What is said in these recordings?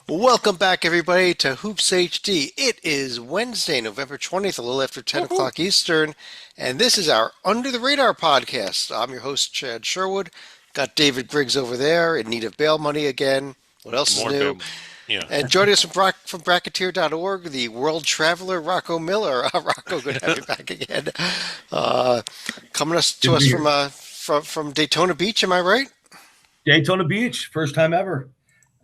Welcome back, everybody, to Hoops HD. It is Wednesday, November 20th, a little after 10 Woohoo. o'clock Eastern, and this is our Under the Radar podcast. I'm your host, Chad Sherwood. Got David Griggs over there in need of bail money again. What else is More new? bim. Yeah. And joining us from Bracketeer.org, the world traveler, Rocco Miller. Rocco, good to have you back again. Uh, coming Good to to us be here. from Daytona Beach, am I right? Daytona Beach, first time ever.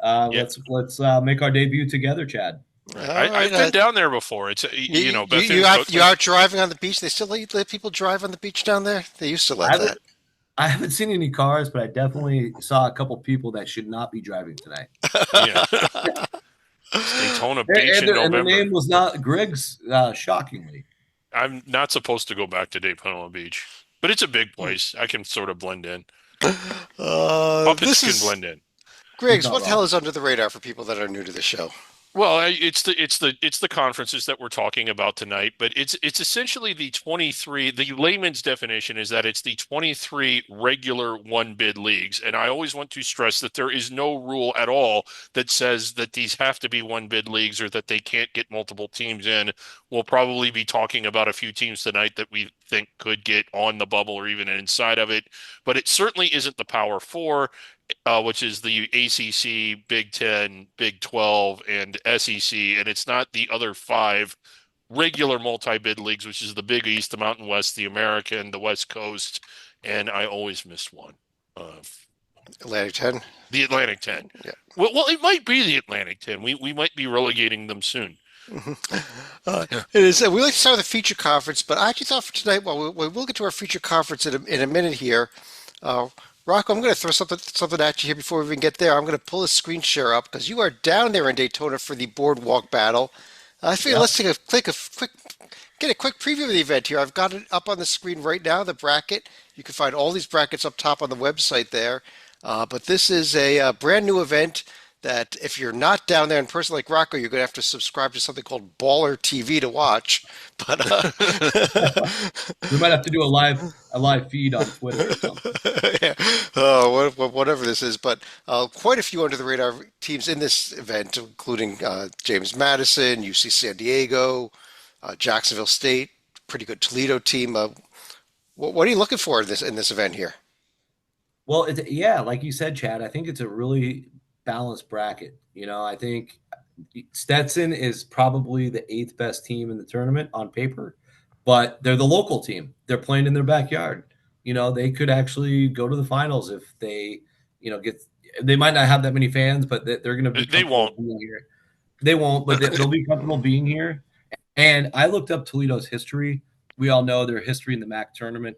Yeah. Let's make our debut together, Chad. Right. All right. I've been down there before. It's Bethune's You Cookman. out driving on the beach? They still let people drive on the beach down there? They used to I let haven't that. I haven't seen any cars, but I definitely saw a couple people that should not be driving tonight. Yeah. It's Daytona And, Beach and in their, and their November. name was not Griggs, shockingly. I'm not supposed to go back to Daytona Beach, but it's a big place. I can sort of blend in. Puppets This can is blend in. He's Griggs. not What the hell wrong. is under the radar for people that are new to the show? Well, it's the conferences that we're talking about tonight, but it's essentially the 23. The layman's definition is that it's the 23 regular one bid leagues, and I always want to stress that there is no rule at all that says that these have to be one bid leagues or that they can't get multiple teams in. We'll probably be talking about a few teams tonight that we think could get on the bubble or even inside of it, but it certainly isn't the Power Four, which is the ACC, Big Ten, Big 12, and SEC, and it's not the other five regular multi-bid leagues, which is the Big East, the Mountain West, the American, the West Coast, and I always miss one. Uh, Atlantic 10? the Atlantic 10. Yeah. Well, it might be the Atlantic 10. We might be relegating them soon. It is. We like to start with a feature conference, but I actually thought for tonight, well, we'll get to our feature conference in a minute here. Uh, Rocco, I'm going to throw something at you here before we even get there. I'm going to pull a screen share up because you are down there in Daytona for the boardwalk battle. I figure Yep. let's take a quick get a quick preview of the event here. I've got it up on the screen right now. The bracket. You can find all these brackets up top on the website there. But this is a brand new event that if you're not down there in person like Rocco, you're going to have to subscribe to something called Baller TV to watch. But We might have to do a live feed on Twitter or something. yeah. Whatever this is, but quite a few under the radar teams in this event, including James Madison, UC San Diego, Jacksonville State, pretty good Toledo team. What are you looking for in this event here? Well, yeah, like you said, Chad, I think it's a really balanced bracket. I think Stetson is probably the eighth best team in the tournament on paper, but they're the local team. They're playing in their backyard. They could actually go to the finals if they, get. They might not have that many fans, but they're going to be They comfortable won't. being here. They won't, but they'll be comfortable being here. And I looked up Toledo's history. We all know their history in the MAC tournament.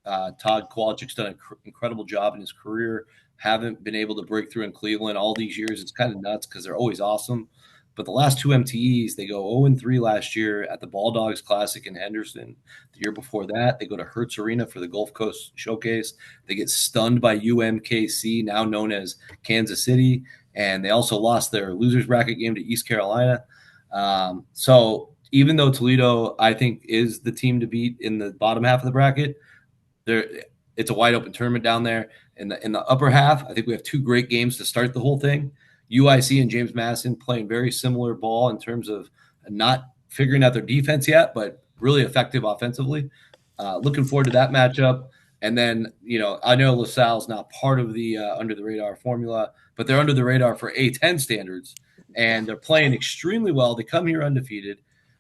Todd Kowalczyk's done an incredible job in his career. Haven't been able to break through in Cleveland all these years. It's kind of nuts because they're always awesome. But the last two MTEs, they go 0-3 last year at the Ball Dogs Classic in Henderson. The year before that, they go to Hertz Arena for the Gulf Coast Showcase. They get stunned by UMKC, now known as Kansas City. And they also lost their losers bracket game to East Carolina. So even though Toledo, I think, is the team to beat in the bottom half of the bracket, there it's a wide open tournament down there. In the upper half, I think we have two great games to start the whole thing. UIC and James Madison playing very similar ball in terms of not figuring out their defense yet, but really effective offensively. Looking forward to that matchup. And then, I know LaSalle's not part of the under the radar formula, but they're under the radar for A10 standards, and they're playing extremely well. They come here undefeated.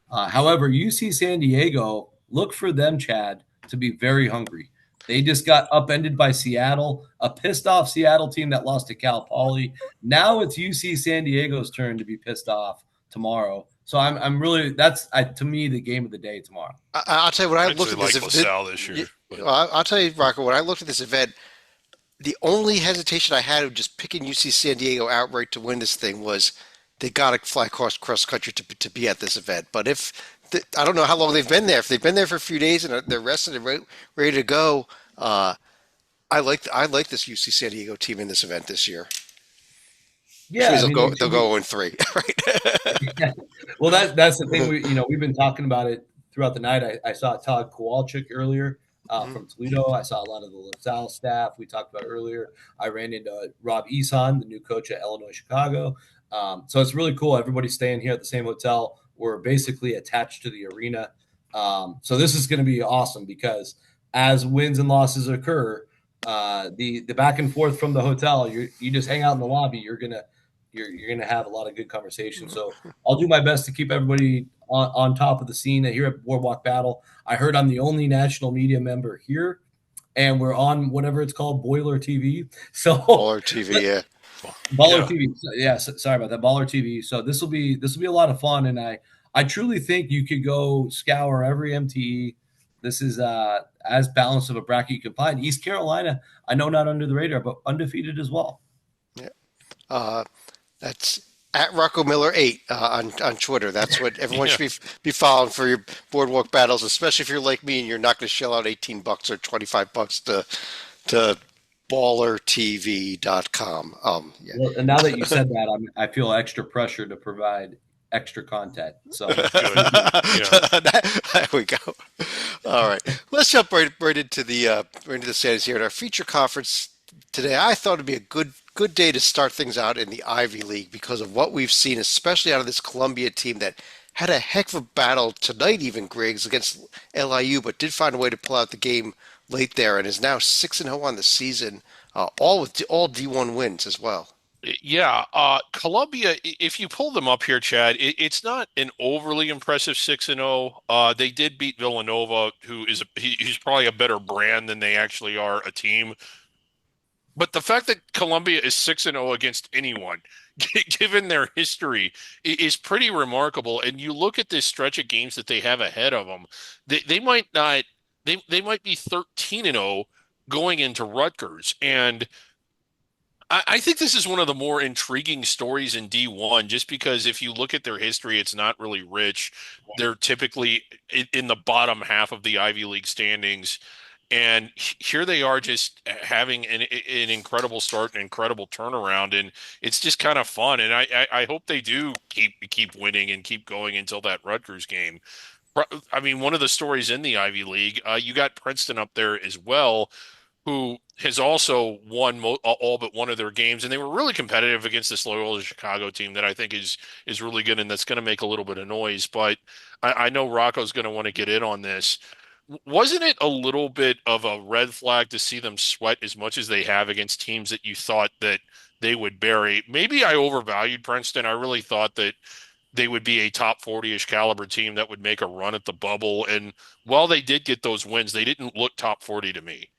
However, UC San Diego, look for them, Chad, to be very hungry. They just got upended by Seattle, a pissed off Seattle team that lost to Cal Poly. Now it's UC San Diego's turn to be pissed off tomorrow. So I'm really that's to me the game of the day tomorrow. I'll tell you when I I looked actually at this like event. LaSalle this year. But I'll tell you, Rocco, when I looked at this event, the only hesitation I had of just picking UC San Diego outright to win this thing was they got to fly cross country to be at this event. But if I don't know how long they've been there. If they've been there for a few days and they're rested and ready to go, uh, I like this UC San Diego team in this event this year. Which Yeah, means I mean it they'll should be. go in three, right? Well, that's the thing. We've been talking about it throughout the night. I saw Todd Kowalczyk earlier Mhm. from Toledo. I saw a lot of the LaSalle staff we talked about earlier. I ran into Rob Eson, the new coach at Illinois Chicago. So it's really cool. Everybody's staying here at the same hotel. We're basically attached to the arena. So this is going to be awesome because as wins and losses occur, the back and forth from the hotel, you just hang out in the lobby. You're gonna have a lot of good conversations. So I'll do my best to keep everybody on top of the scene here at Boardwalk Battle. I heard I'm the only national media member here, and we're on whatever it's called, Boiler TV. So Baller TV, yeah. Baller Yeah. TV. Sorry about that. Baller TV. So this will be a lot of fun, and I truly think you could go scour every MTE. This is as balanced of a bracket you can find. East Carolina, I know not under the radar, but undefeated as well. Yeah. That's at Rocco Miller 8 on Twitter. That's what everyone Yeah. should be following for your boardwalk battles, especially if you're like me and you're not going to shell out $18 or $25 to ballertv.com. Yeah. Well, and now that you said that, I feel extra pressure to provide extra content. So There we go. All right, let's jump right into the standings here at our feature conference today. I thought it'd be a good day to start things out in the Ivy League because of what we've seen, especially out of this Columbia team that had a heck of a battle tonight, even Griggs against LIU, but did find a way to pull out the game late there and is now 6-0 on the season, all with all D1 wins as well. Yeah, Columbia. If you pull them up here, Chad, it's not an overly impressive 6-0. They did beat Villanova, who is he's probably a better brand than they actually are a team. But the fact that Columbia is 6-0 against anyone, given their history, is pretty remarkable. And you look at this stretch of games that they have ahead of them, they might not. They might be 13-0 going into Rutgers, and I think this is one of the more intriguing stories in D1, just because if you look at their history, it's not really rich. They're typically in the bottom half of the Ivy League standings. And here they are just having an incredible start, an incredible turnaround. And it's just kind of fun. And I hope they do keep winning and keep going until that Rutgers game. I mean, one of the stories in the Ivy League, you got Princeton up there as well, who has also won all but one of their games, and they were really competitive against this Loyola Chicago team that I think is really good and that's going to make a little bit of noise. But I know Rocco's going to want to get in on this. Wasn't it a little bit of a red flag to see them sweat as much as they have against teams that you thought that they would bury? Maybe I overvalued Princeton. I really thought that they would be a top 40-ish caliber team that would make a run at the bubble. And while they did get those wins, they didn't look top 40 to me.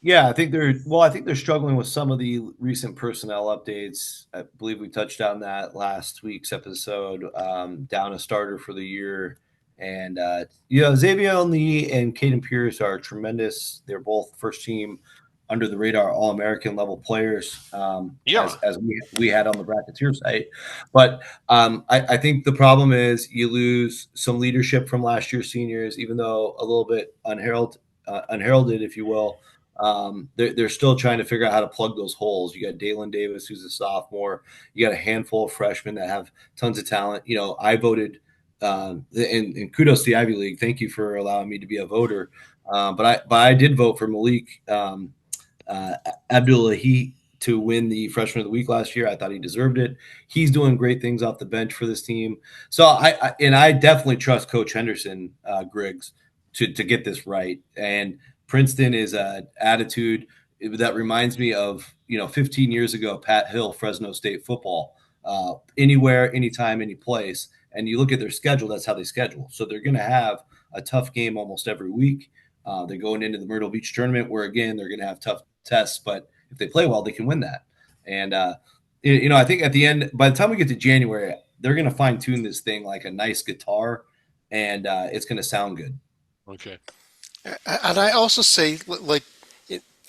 Yeah, I think they're struggling with some of the recent personnel updates. I believe we touched on that last week's episode. Down a starter for the year, and Xavier Lee and Caden Pierce are tremendous. They're both first team under the radar All American level players. As we had on the Bracketeer site, but I think the problem is you lose some leadership from last year's seniors, even though a little bit unheralded, if you will. They're still trying to figure out how to plug those holes. You got Dalen Davis, who's a sophomore. You got a handful of freshmen that have tons of talent. I voted, and kudos to the Ivy League. Thank you for allowing me to be a voter. But I did vote for Malik Abdullahi to win the Freshman of the Week last year. I thought he deserved it. He's doing great things off the bench for this team. So I definitely trust Coach Henderson Griggs to get this right. And Princeton is an attitude that reminds me of 15 years ago, Pat Hill, Fresno State football. Anywhere, anytime, any place. And you look at their schedule, that's how they schedule. So they're going to have a tough game almost every week. They're going into the Myrtle Beach tournament where, again, they're going to have tough tests. But if they play well, they can win that. And, I think at the end, by the time we get to January, they're going to fine-tune this thing like a nice guitar, and it's going to sound good. Okay. And I also say,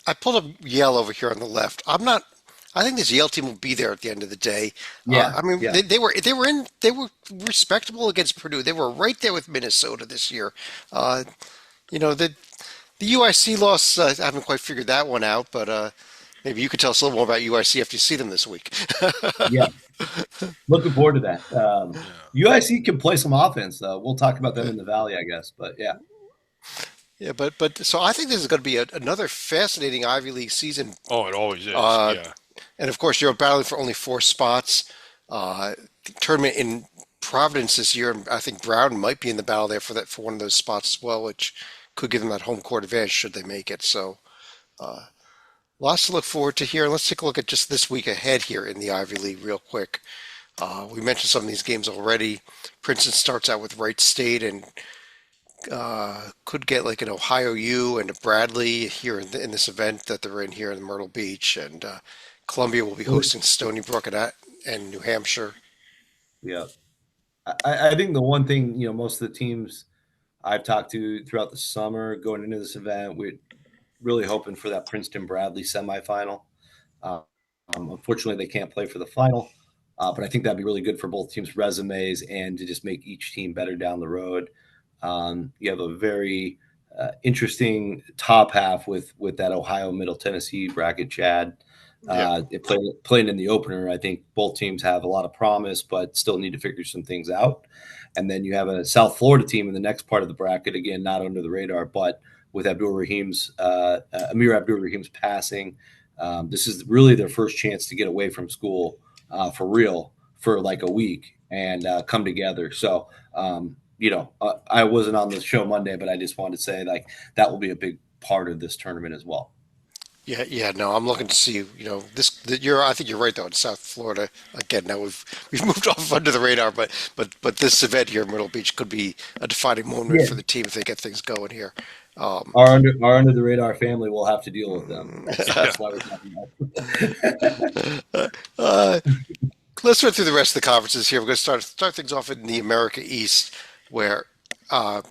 I pulled up Yale over here on the left. I think this Yale team will be there at the end of the day. Yeah. They were respectable against Purdue. They were right there with Minnesota this year. The UIC loss, I haven't quite figured that one out, but maybe you could tell us a little more about UIC after you see them this week. Yeah. Looking forward to that. UIC can play some offense, though. We'll talk about them in the Valley, I guess. But yeah. Yeah, but so I think this is going to be another fascinating Ivy League season. Oh, it always is. Yeah. And of course, you're battling for only 4 spots. The tournament in Providence this year, I think Brown might be in the battle there for one of those spots as well, which could give them that home court advantage should they make it. So, lots to look forward to here. Let's take a look at just this week ahead here in the Ivy League real quick. We mentioned some of these games already. Princeton starts out with Wright State and could get like an Ohio U and a Bradley here in this event that they're in here in Myrtle Beach. And Columbia will be hosting Stony Brook and New Hampshire. Yeah. I think the one thing, most of the teams I've talked to throughout the summer going into this event, we're really hoping for that Princeton Bradley semifinal. Uh, Unfortunately, they can't play for the final, but I think that'd be really good for both teams' resumes and to just make each team better down the road. You have a very interesting top half with that Ohio Middle Tennessee bracket, Chad. Yeah. Playing in the opener, I think both teams have a lot of promise, but still need to figure some things out. And then you have a South Florida team in the next part of the bracket, again, not under the radar, but with Amir Abdul Rahim's passing. This is really their first chance to get away from school for real for like a week and come together. So, I wasn't on the show Monday, but I just wanted to say like that will be a big part of this tournament as well. Yeah, yeah, no, I'm looking to see, I think you're right though, in South Florida. Again, now we've moved off under the radar, but this event here in Myrtle Beach could be a defining moment Yeah. for the team if they get things going here. Um, Our under the radar family will have to deal with them. That's why we're talking about. uh, let's run through the rest of the conferences here. We're going to start things off in the America East, where uh,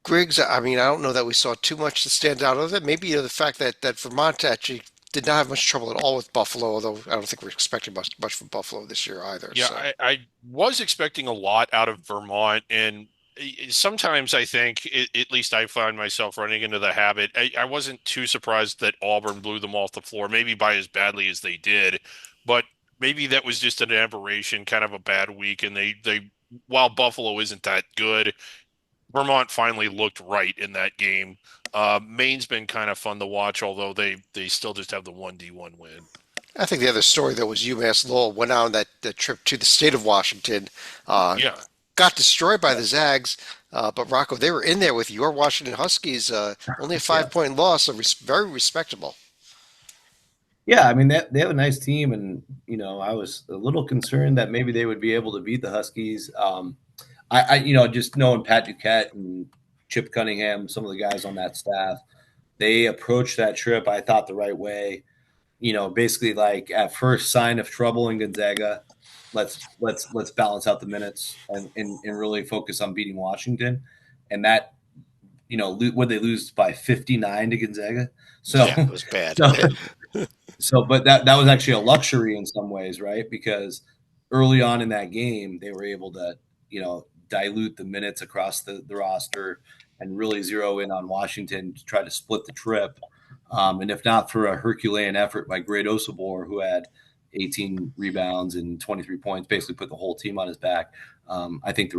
Griggs. I mean, I don't know that we saw too much to stand out other than maybe the fact that Vermont actually did not have much trouble at all with Buffalo. Although I don't think we're expecting much from Buffalo this year either. Yeah, So I was expecting a lot out of Vermont, and sometimes I think, at least I find myself running into the habit. I wasn't too surprised that Auburn blew them off the floor, maybe by as badly as they did, but maybe that was just an aberration, kind of a bad week, and they while Buffalo isn't that good, Vermont finally looked right in that game. Maine's been kind of fun to watch, although they still just have the 1D1 win. I think the other story though was UMass Lowell went on that trip to the state of Washington. Uh, Yeah, got destroyed by the Zags. But Rocco, they were in there with your Washington Huskies. Only a Yeah. 5 point loss, so very respectable. Yeah, I mean they have a nice team, and I was a little concerned that maybe they would be able to beat the Huskies. Just knowing Pat Duquette and Chip Cunningham, some of the guys on that staff, they approached that trip, I thought, the right way. Basically like at first sign of trouble in Gonzaga, let's balance out the minutes and really focus on beating Washington, and that would they lose by 59 to Gonzaga? So Yeah, it was bad. so but that was actually a luxury in some ways, right? Because early on in that game, they were able to, dilute the minutes across the roster and really zero in on Washington to try to split the trip. And if not for a Herculean effort by Great Osobor, who had 18 rebounds and 23 points, basically put the whole team on his back, I think the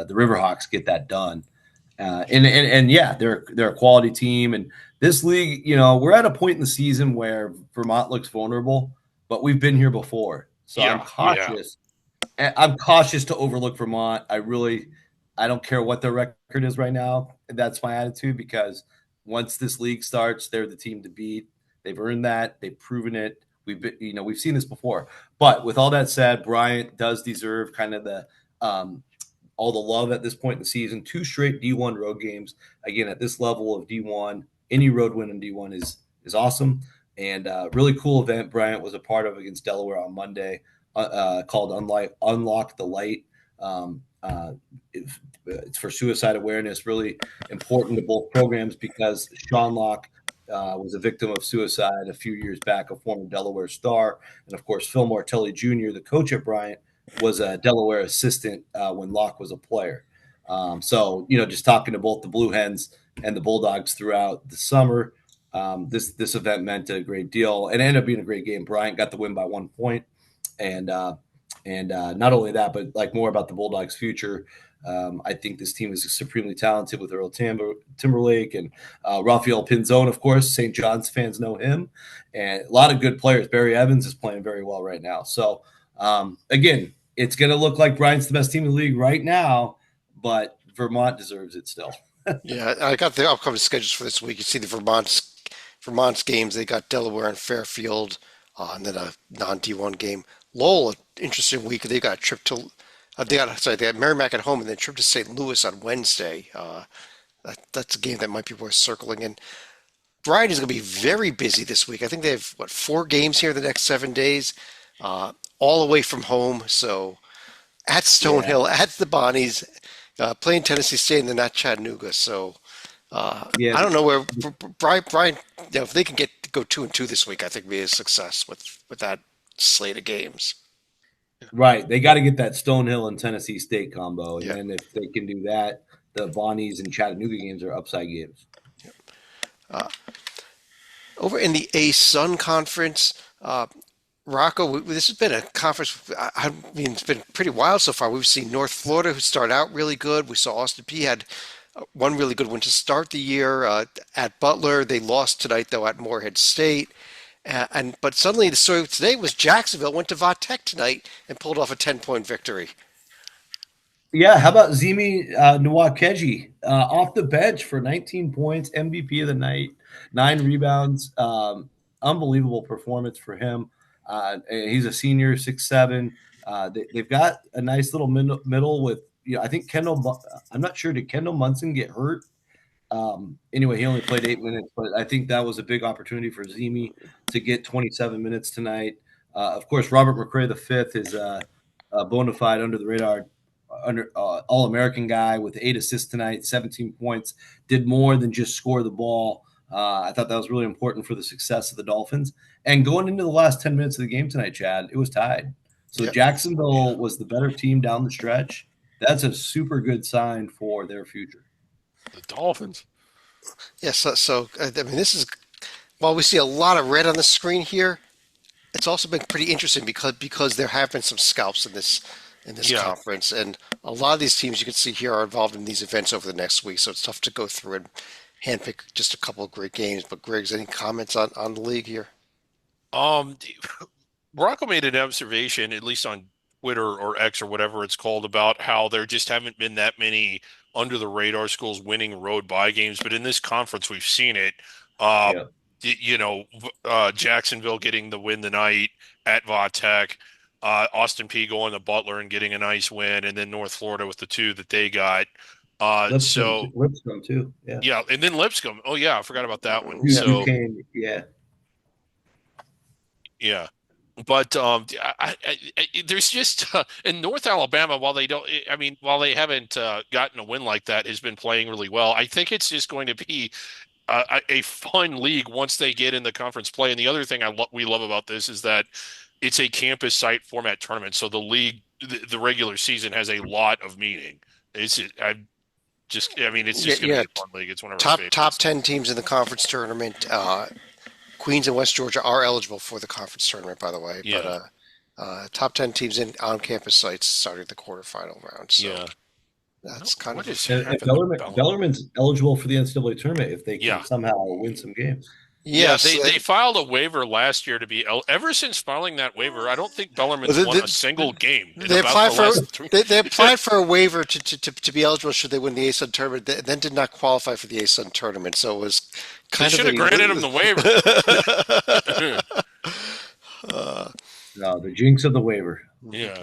Riverhawks get that done. And yeah, they're a quality team, and this league, we're at a point in the season where Vermont looks vulnerable, but we've been here before, so I'm yeah, yeah. cautious. I'm cautious to overlook Vermont. I don't care what their record is right now. That's my attitude, because once this league starts, they're the team to beat. They've earned that. They've proven it. We've seen this before. But with all that said, Bryant does deserve kind of the all the love at this point in the season. 2 straight D1 road games. Again, at this level of D1, any road win in D1 is awesome. And really cool event Bryant was a part of against Delaware on Monday, called Unlock the Light. It's for suicide awareness, really important to both programs, because Sean Locke was a victim of suicide a few years back, a former Delaware star. And of course, Phil Martelli Jr., the coach at Bryant, was a Delaware assistant when Locke was a player. So, just talking to both the Blue Hens and the Bulldogs throughout the summer, this event meant a great deal, and it ended up being a great game. Bryant got the win by 1 point, and And not only that, but like more about the Bulldogs' future. I think this team is supremely talented with Earl Timberlake and Rafael Pinzon, of course. St. John's fans know him, and a lot of good players. Barry Evans is playing very well right now. So again, it's going to look like Bryant's the best team in the league right now, but Vermont deserves it still. Yeah, I got the upcoming schedules for this week. You see the Vermont's games. They got Delaware and Fairfield, and then a non-D1 game. Lowell, an interesting week. They got a trip to they got Merrimack at home and then a trip to St. Louis on Wednesday. That's a game that might be worth circling. And Bryant is going to be very busy this week. I think they have what 4 games here the next 7 days, all away from home. So at Stonehill, at the Bonnies, playing Tennessee State, and then at Chattanooga. So Yeah, I don't know where Brian, if they can go 2-2 this week, I think would be a success with that slate of games. right. They got to get that Stonehill and Tennessee State combo, and Yeah. then if they can do that, the Bonnies and Chattanooga games are upside games. Over in the A-Sun Conference, Rocco, this has been a conference. I mean, it's been pretty wild so far. We've seen North Florida, who started out really good. We saw Austin P had one really good win to start the year at Butler. They lost tonight, though, at Morehead State. But suddenly the story today was Jacksonville went to Vatech tonight and pulled off a 10-point victory. Yeah, how about Zimi Nwakeji off the bench for 19 points, MVP of the night, 9 rebounds. Unbelievable performance for him. He's a senior, 6'7". They've got a nice little middle with, I think Kendall, I'm not sure, did Kendall Munson get hurt? Anyway, he only played 8 minutes, but I think that was a big opportunity for Zimi to get 27 minutes tonight. Of course, Robert McRae V is a bona fide under the radar All-American guy with 8 assists tonight, 17 points, did more than just score the ball. I thought that was really important for the success of the Dolphins. And going into the last 10 minutes of the game tonight, Chad, it was tied. So Yep. Jacksonville was the better team down the stretch. That's a super good sign for their future. The Dolphins. Yes, I mean, this is while we see a lot of red on the screen here, it's also been pretty interesting because there have been some scalps in this Yeah. conference, and a lot of these teams you can see here are involved in these events over the next week. So it's tough to go through and handpick just a couple of great games. But Griggs, any comments on the league here? Um, Rocco made an observation, at least on Twitter or X or whatever it's called, about how there just haven't been that many under the radar schools winning road bye games. But in this conference, we've seen it. Yeah. Jacksonville getting the win tonight at Vatech, Austin P going to Butler and getting a nice win, and then North Florida with the 2 that they got. Lipscomb too. Yeah. Yeah, and then Lipscomb. Oh yeah, I forgot about that one. Yeah. So Yeah. yeah. But there's just in North Alabama, while they haven't gotten a win like that, has been playing really well. I think it's just going to be a fun league once they get in the conference play. And the other thing we love about this is that it's a campus site format tournament, so the league, the regular season has a lot of meaning. It's just going to be a fun league. It's one of our favorites. Top 10 teams in the conference tournament. Queens and West Georgia are eligible for the conference tournament, by the way. Yeah. But top 10 teams in on-campus sites starting the quarterfinal round. So Yeah. that's kind What of is And happening with Bellarmine's eligible for the NCAA tournament if they can somehow win some games. yes. They filed a waiver last year to be ever since filing that waiver. I don't think Bellarmine's won a single game. They applied for a waiver to be eligible should they win the ASUN tournament, then did not qualify for the ASUN tournament. So it was They kind should of have granted him the waiver. No, the jinx of the waiver. Yeah.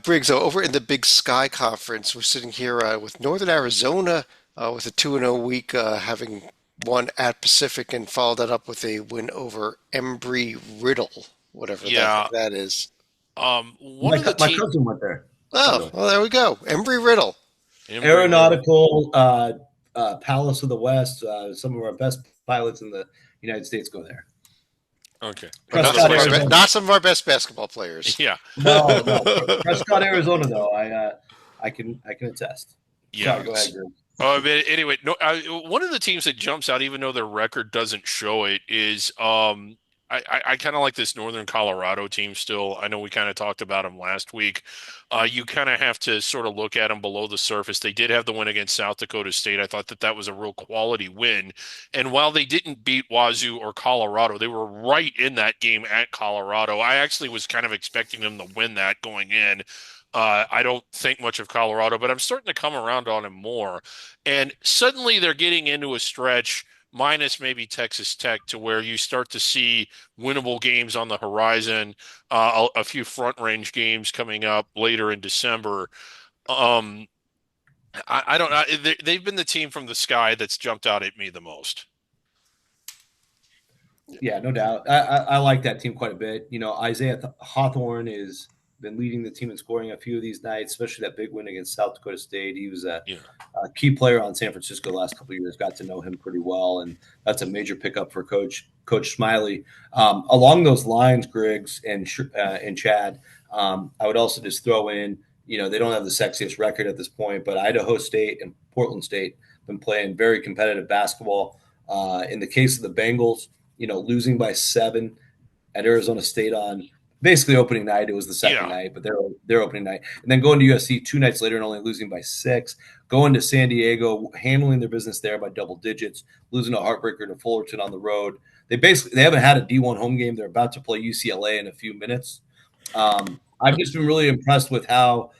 Griggs, over in the Big Sky Conference, we're sitting here with Northern Arizona with a 2-0 week, having won at Pacific and followed that up with a win over Embry-Riddle, whatever that is. One of the My teams. cousin went there. Oh, well, there we go. Embry-Riddle. Aeronautical Palace of the West. Some of our best pilots in the United States go there. Okay. Not some of our best basketball players. Yeah. No. Prescott, Arizona, though. I can attest. Yeah. Sorry, go ahead, Drew. But anyway, no. One of the teams that jumps out, even though their record doesn't show it, is I kind of like this Northern Colorado team still. I know we kind of talked about them last week. You kind of have to sort of look at them below the surface. They did have the win against South Dakota State. I thought that that was a real quality win. And while they didn't beat Wazoo or Colorado, they were right in that game at Colorado. I actually was kind of expecting them to win that going in. I don't think much of Colorado, but I'm starting to come around on him more. And suddenly they're getting into a stretch, minus maybe Texas Tech, to where you start to see winnable games on the horizon, a few front range games coming up later in December. Um, I don't know. They've been the team from the sky that's jumped out at me the most. Yeah, no doubt. I like that team quite a bit. Isaiah Hawthorne has been leading the team in scoring a few of these nights, especially that big win against South Dakota State. He was Yeah. a key player on San Francisco the last couple of years. Got to know him pretty well, and that's a major pickup for Coach Smiley. Along those lines, Griggs and Chad, I would also just throw in. They don't have the sexiest record at this point, but Idaho State and Portland State have been playing very competitive basketball. In the case of the Bengals, losing by 7 at Arizona State on basically opening night. It was the second Yeah. night, but their opening night, and then going to USC 2 nights later and only losing by 6. Going to San Diego, handling their business there by double digits, losing a heartbreaker to Fullerton on the road. They haven't had a D1 home game. They're about to play UCLA in a few minutes. I've just been really impressed with how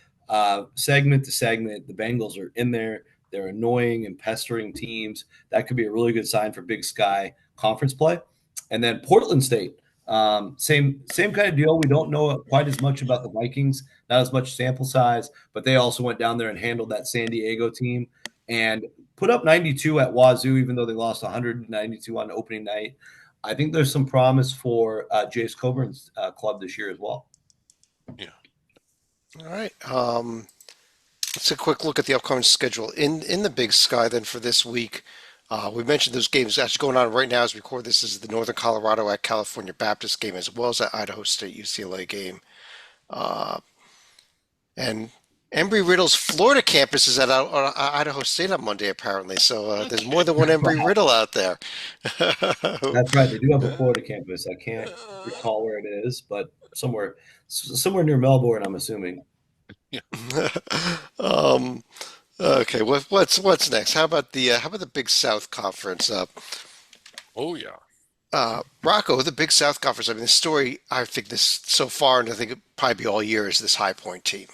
segment to segment the Bengals are in there. They're annoying and pestering teams. That could be a really good sign for Big Sky conference play. And then Portland State, same kind of deal. We don't know quite as much about the Vikings, not as much sample size, but they also went down there and handled that San Diego team and put up 92 at Wazoo, even though they lost 192 on opening night. I think there's some promise for Jace Coburn's club this year as well. Yeah. All right. Let's take a quick look at the upcoming schedule in the Big Sky then for this week. We mentioned those games actually going on right now as we record. This is the Northern Colorado at California Baptist game as well as that Idaho State UCLA game. Uh, and Embry Riddle's Florida campus is at Idaho State on Monday apparently. So there's more than one Embry Riddle out there. That's right. They do have a Florida campus. I can't recall where it is, but somewhere near Melbourne, I'm assuming. Yeah. um, okay, what's next? How about the Big South Conference? Oh yeah. Rocco, the Big South Conference. I mean, the story I think this so far, and I think it probably be all year, is this High Point team.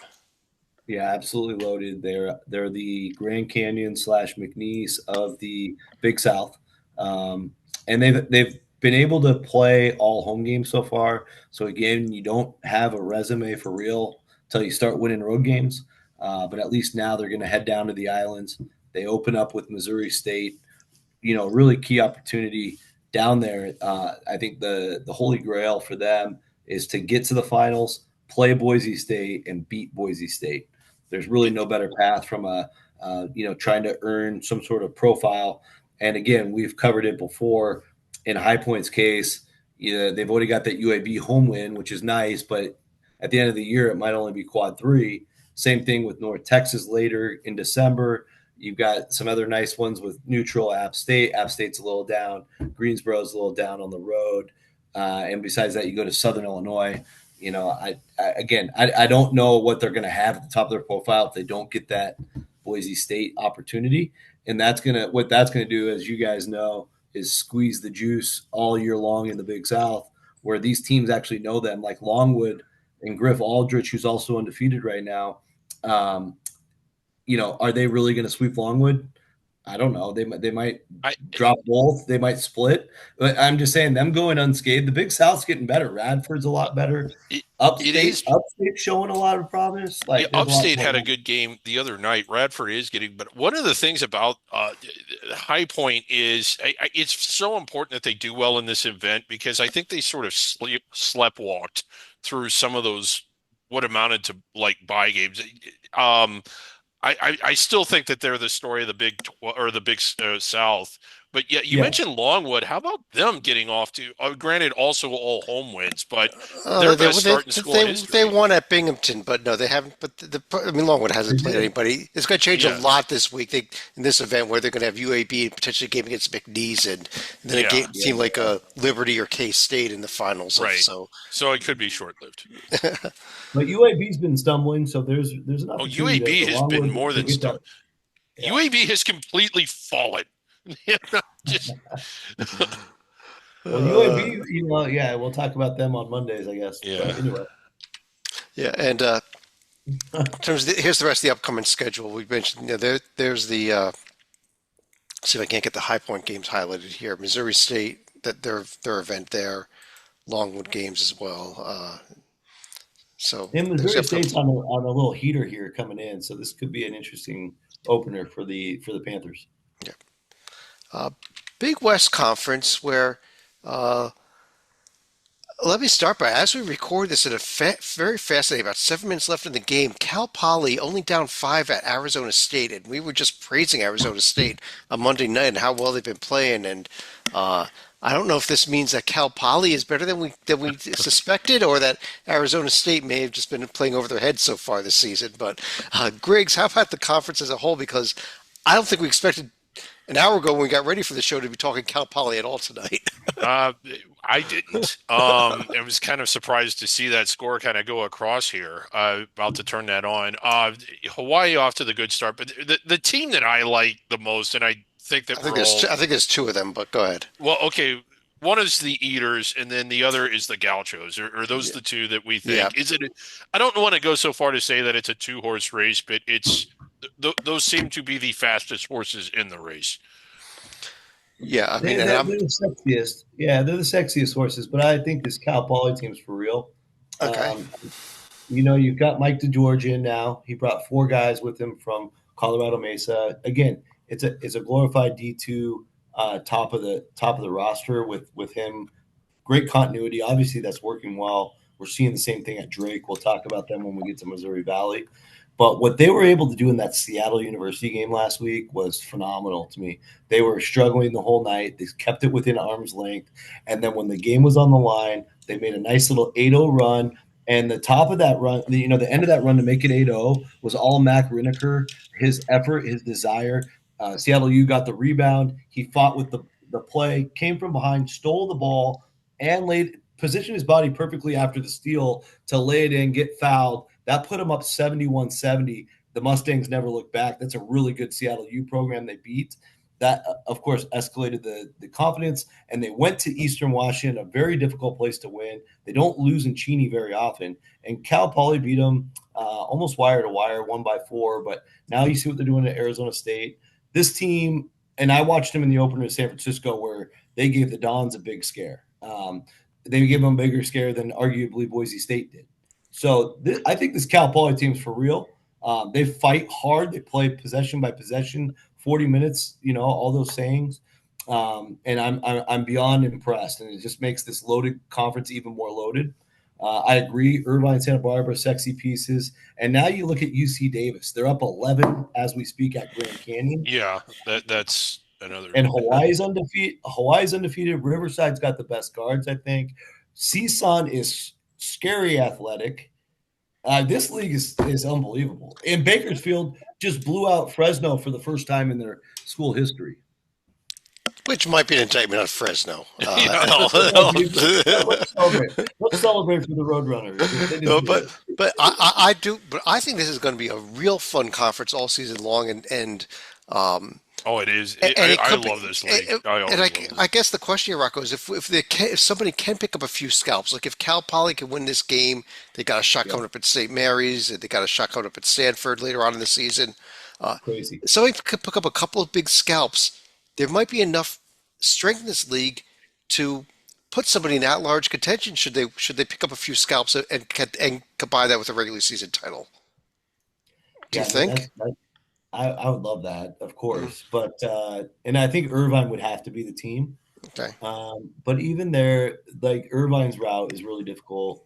Yeah, absolutely loaded. They're the Grand Canyon / McNeese of the Big South, and they've been able to play all home games so far. So again, you don't have a resume for real until you start winning road games. But at least now they're going to head down to the islands. They open up with Missouri State. Really key opportunity down there. I think the holy grail for them is to get to the finals, play Boise State, and beat Boise State. There's really no better path from trying to earn some sort of profile. And again, we've covered it before. In High Point's case, they've already got that UAB home win, which is nice, but at the end of the year, it might only be quad 3. Same thing with North Texas later in December. You've got some other nice ones with neutral App State. App State's a little down. Greensboro's a little down on the road. And besides that, you go to Southern Illinois. I don't know what they're going to have at the top of their profile if they don't get that Boise State opportunity. And what that's going to do, as you guys know, is squeeze the juice all year long in the Big South, where these teams actually know them, like Longwood and Griff Aldrich, who's also undefeated right now. Are they really going to sweep Longwood? I don't know. They might drop both. They might split. But I'm just saying, them going unscathed. The Big South's getting better. Radford's a lot better. It Upstate's is. showing a lot of promise. Yeah, Upstate had a good game the other night. Radford is getting, but one of the things about High Point is it's so important that they do well in this event because I think they sort of sleptwalked through some of those what amounted to like bye games. I still think that they're the story of the Big South But yeah, you Yes. mentioned Longwood. How about them getting off to? Granted, also all home wins, but their best start in school they history. won at Binghamton, but no, they haven't. But I mean, Longwood They hasn't played did. anybody. It's going to change a Yeah, lot this week. In this event where they're going to have UAB and potentially a game against McNeese, and then a yeah, team like Liberty or K State in the finals. right. So So it could be short-lived. But UAB's been stumbling, so there's an Oh, opportunity there UAB for has been Longwood more to than get that. Yeah. UAB has completely fallen. Just Well, UAB, yeah, we'll talk about them on Mondays, I guess. yeah. But anyway, yeah, and in terms of here's the rest of the upcoming schedule. We mentioned there's the see if I can't get the High Point games highlighted here. Missouri State, that their event there, Longwood games as well. So and there's the Missouri upcoming. State's on a little heater here coming in, so this could be an interesting opener for the Panthers. Yeah. Big West Conference where uh, let me start by as we record this at a very fascinating about 7 minutes left in the game. Cal Poly only down 5 at Arizona State, and we were just praising Arizona State on Monday night and how well they've been playing. And I don't know if this means that Cal Poly is better than we suspected, or that Arizona State may have just been playing over their heads so far this season. But Griggs, how about the conference as a whole? Because I don't think we expected an hour ago when we got ready for the show to be talking Cal Poly at all tonight. Uh, I didn't. I was kind of surprised to see that score kind of go across here. About to turn that on. Hawaii off to the good start, but the team that I like the most, and I think that we're all I think there's two of them, but go ahead. well, okay. One is the Eaters, and then the other is the Gauchos. Are those Yeah. the two that we Yeah. think? Is it? I don't want to go so far to say that it's a two-horse race, but those seem to be the fastest horses in the race. Yeah, I They, mean, and they're the sexiest. Yeah, they're the sexiest horses, but I think this Cal Poly team's for real. okay. Um, you've got Mike DeGeorge in now. He brought 4 guys with him from Colorado Mesa. Again, it's a glorified D2 top of the roster with him. Great continuity. Obviously, that's working well. We're seeing the same thing at Drake. We'll talk about them when we get to Missouri Valley. But what they were able to do in that Seattle University game last week was phenomenal to me. They were struggling the whole night. They kept it within arm's length. And then when the game was on the line, they made a nice little 8-0 run. And the top of that run, the end of that run to make it 8-0 was all Mac Riniker, his effort, his desire. Seattle U got the rebound. He fought with the play, came from behind, stole the ball, and positioned his body perfectly after the steal to lay it in, get fouled. That put him up 71-70. The Mustangs never looked back. That's a really good Seattle U program they beat. That, of course, escalated the confidence, and they went to Eastern Washington, a very difficult place to win. They don't lose in Cheney very often. And Cal Poly beat them almost wire to wire, 1-4. But now you see what they're doing at Arizona State. This team, and I watched them in the opener in San Francisco where they gave the Dons a big scare. They gave them a bigger scare than arguably Boise State did. So I think this Cal Poly team's for real. They fight hard. They play possession by possession, 40 minutes. All those sayings. And I'm beyond impressed, and it just makes this loaded conference even more loaded. I agree. Irvine, Santa Barbara, sexy pieces, and now you look at UC Davis. They're up 11 as we speak at Grand Canyon. Yeah, that's another. And Hawaii's undefeated. Riverside's got the best guards, I think. CSUN is scary athletic. This league is unbelievable. And Bakersfield just blew out Fresno for the first time in their school history. Which might be an indictment on Fresno. Let's celebrate for the Roadrunners. No, but I do. But I think this is going to be a real fun conference all season long, and Oh, it is. and it I could be- love this league. and I always love this. I guess the question here, Rocco, is if somebody can pick up a few scalps, like if Cal Poly can win this game, they got a shot coming up at St. Mary's, and they got a shot coming up at Stanford later on in the season. Crazy. Somebody could pick up a couple of big scalps. There might be enough strength in this league to put somebody in at-large contention should they pick up a few scalps and combine that with a regular season title. Do you think? I would love that, of course. But and I think Irvine would have to be the team. Okay. But even there, like Irvine's route is really difficult.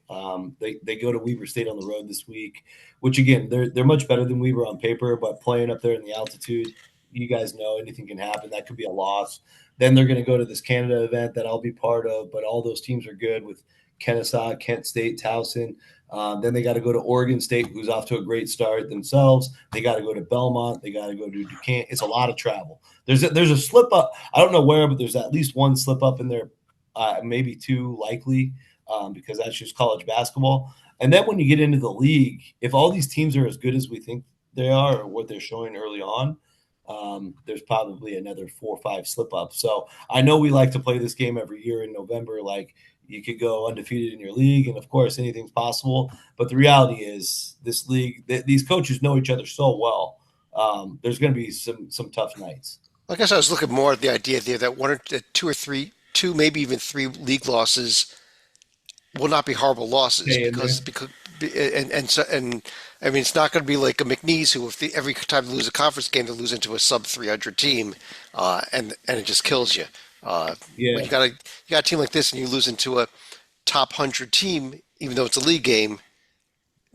They go to Weber State on the road this week, which again they're much better than Weber on paper, but playing up there in the altitude, you guys know anything can happen. That could be a loss. Then they're going to go to this Canada event that I'll be part of, but all those teams are good with Kennesaw, Kent State, Towson. Then they got to go to Oregon State, who's off to a great start themselves. They got to go to Belmont. They got to go to Duquesne. It's a lot of travel. There's a slip up. I don't know where, but there's at least one slip up in there, maybe two likely, because that's just college basketball. And then when you get into the league, if all these teams are as good as we think they are or what they're showing early on, there's probably another 4 or 5 slip ups. So I know we like to play this game every year in November. Like, you could go undefeated in your league, and of course anything's possible. But the reality is this league, these coaches know each other so well. There's going to be some tough nights. I guess I was looking more at the idea there that one or two, maybe even 3 league losses will not be horrible losses because and I mean, it's not going to be like a McNeese who, if every time they lose a conference game, they lose into a sub 300 team, and it just kills you. When you got a team like this and you lose into a top 100 team, even though it's a league game,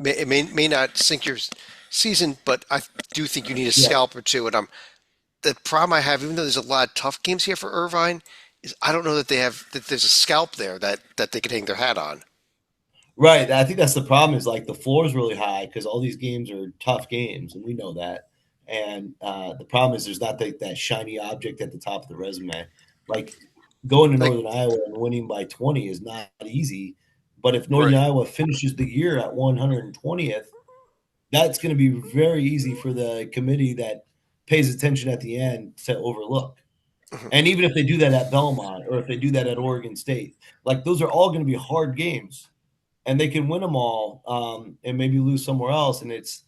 it may not sink your season, but I do think you need a scalp or two. And the problem I have, even though there's a lot of tough games here for Irvine, is I don't know that there's a scalp there that they can hang their hat on. Right. I think that's the problem, is like the floor is really high because all these games are tough games, and we know that. And the problem is there's not that shiny object at the top of the resume. Like, going to Northern Iowa and winning by 20 is not easy. But if Northern Iowa finishes the year at 120th, that's going to be very easy for the committee that pays attention at the end to overlook. And even if they do that at Belmont or if they do that at Oregon State, like, those are all going to be hard games, and they can win them all, and maybe lose somewhere else. And it's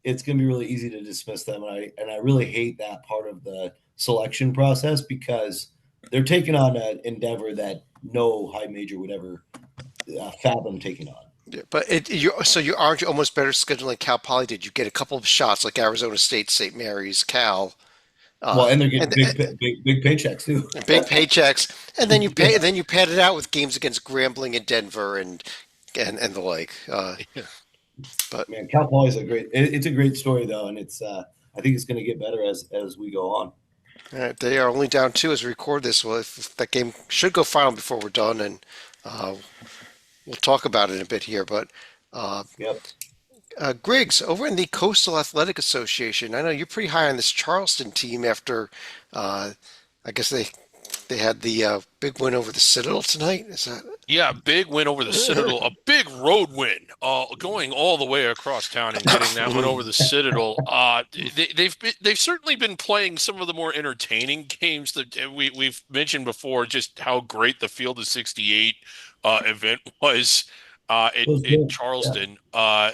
going to be really easy to dismiss them. And I really hate that part of the selection process, because they're taking on an endeavor that no high major would ever fathom taking on. Yeah, but aren't you almost better scheduling Cal Poly did? You get a couple of shots like Arizona State, St. Mary's, Cal. Well, and they're getting big paychecks too. Big paychecks, and then you pad it out with games against Grambling and Denver and the like. But man, Cal Poly is it's a great story though, and it's I think it's going to get better as we go on. All right, they are only down 2 as we record this. Well, if that game should go final before we're done, and we'll talk about it in a bit here. But Griggs, over in the Coastal Athletic Association, I know you're pretty high on this Charleston team after, I guess they had the big win over the Citadel tonight. Is that? Yeah, big win over the Citadel, a big road win, going all the way across town and getting that one over the Citadel. They've certainly been playing some of the more entertaining games that we've mentioned before. Just how great the Field of 68 event was in Charleston. Yeah.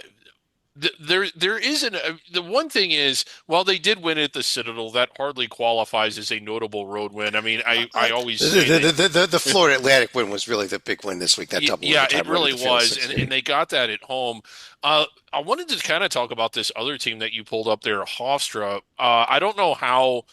There isn't the one thing is, while they did win at the Citadel, that hardly qualifies as a notable road win. I mean, I always say the Florida Atlantic win was really the big win this week. That double, it really was, and they got that at home. I wanted to kind of talk about this other team that you pulled up there, Hofstra. I don't know how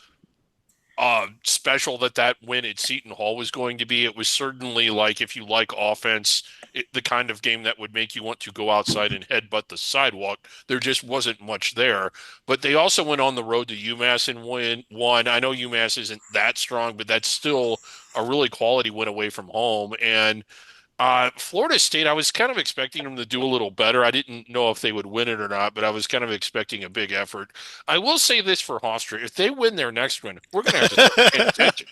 special that win at Seton Hall was going to be. It was certainly, like, if you like offense, the kind of game that would make you want to go outside and headbutt the sidewalk. There just wasn't much there. But they also went on the road to UMass and won. I know UMass isn't that strong, but that's still a really quality win away from home. And Florida State, I was kind of expecting them to do a little better. I didn't know if they would win it or not, but I was kind of expecting a big effort. I will say this for Hofstra: if they win their next one, we're going to have to pay attention.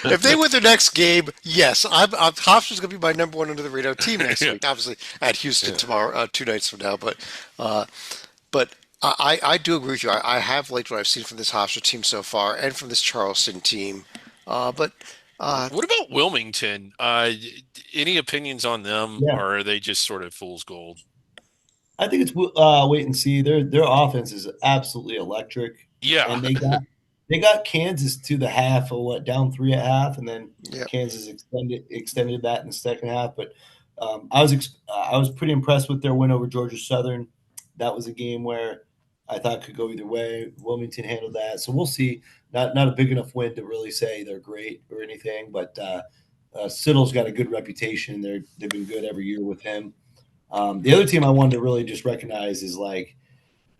If they win their next game, yes, Hofstra's going to be my number 1 under the radar team next week. Obviously, at Houston tomorrow, 2 nights from now. But I do agree with you. I have liked what I've seen from this Hofstra team so far, and from this Charleston team. But what about Wilmington? Any opinions on them, or are they just sort of fool's gold? I think it's wait and see. Their offense is absolutely electric. Yeah, and they got Kansas to the half of down 3 at half, and then Kansas extended that in the second half. But I was pretty impressed with their win over Georgia Southern. That was a game where I thought could go either way. Wilmington handled that, so we'll see. Not a big enough win to really say they're great or anything, but Siddle's got a good reputation. They've been good every year with him. The other team I wanted to really just recognize is, like,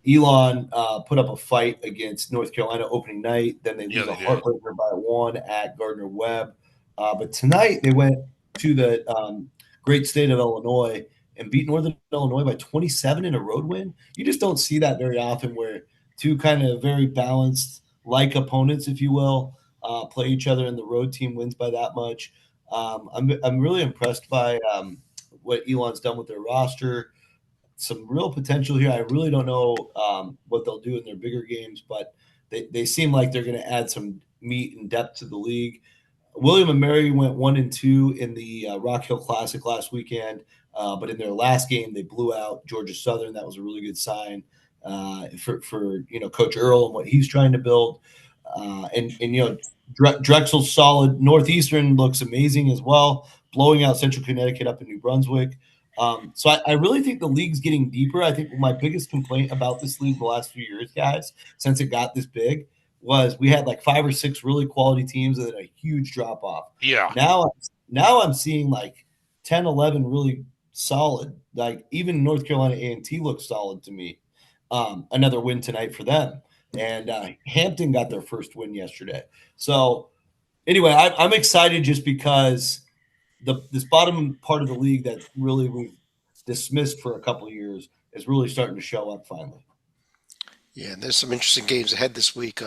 Elon put up a fight against North Carolina opening night. Then they Yeah, lose a they did. heartbreaker by 1 at Gardner Webb. But tonight they went to the great state of Illinois and beat Northern Illinois by 27 in a road win. You just don't see that very often, where two kind of very balanced, like opponents, if you will, play each other, and the road team wins by that much. I'm really impressed by what Elon's done with their roster. Some real potential here. I really don't know what they'll do in their bigger games, but they seem like they're going to add some meat and depth to the league. William and Mary went 1-2 in the Rock Hill Classic last weekend, but in their last game they blew out Georgia Southern. That was a really good sign for Coach Earl and what he's trying to build. And Drexel's solid. Northeastern looks amazing as well, blowing out Central Connecticut up in New Brunswick. So I really think the league's getting deeper. I think my biggest complaint about this league the last few years, guys, since it got this big, was we had like 5 or 6 really quality teams and then a huge drop off. Yeah. Now I'm seeing like 10, 11 really solid. Like even North Carolina A&T looks solid to me. Another win tonight for them. And Hampton got their first win yesterday. So anyway, I'm excited just because this bottom part of the league that really we've dismissed for a couple of years is really starting to show up finally. Yeah, and there's some interesting games ahead this week.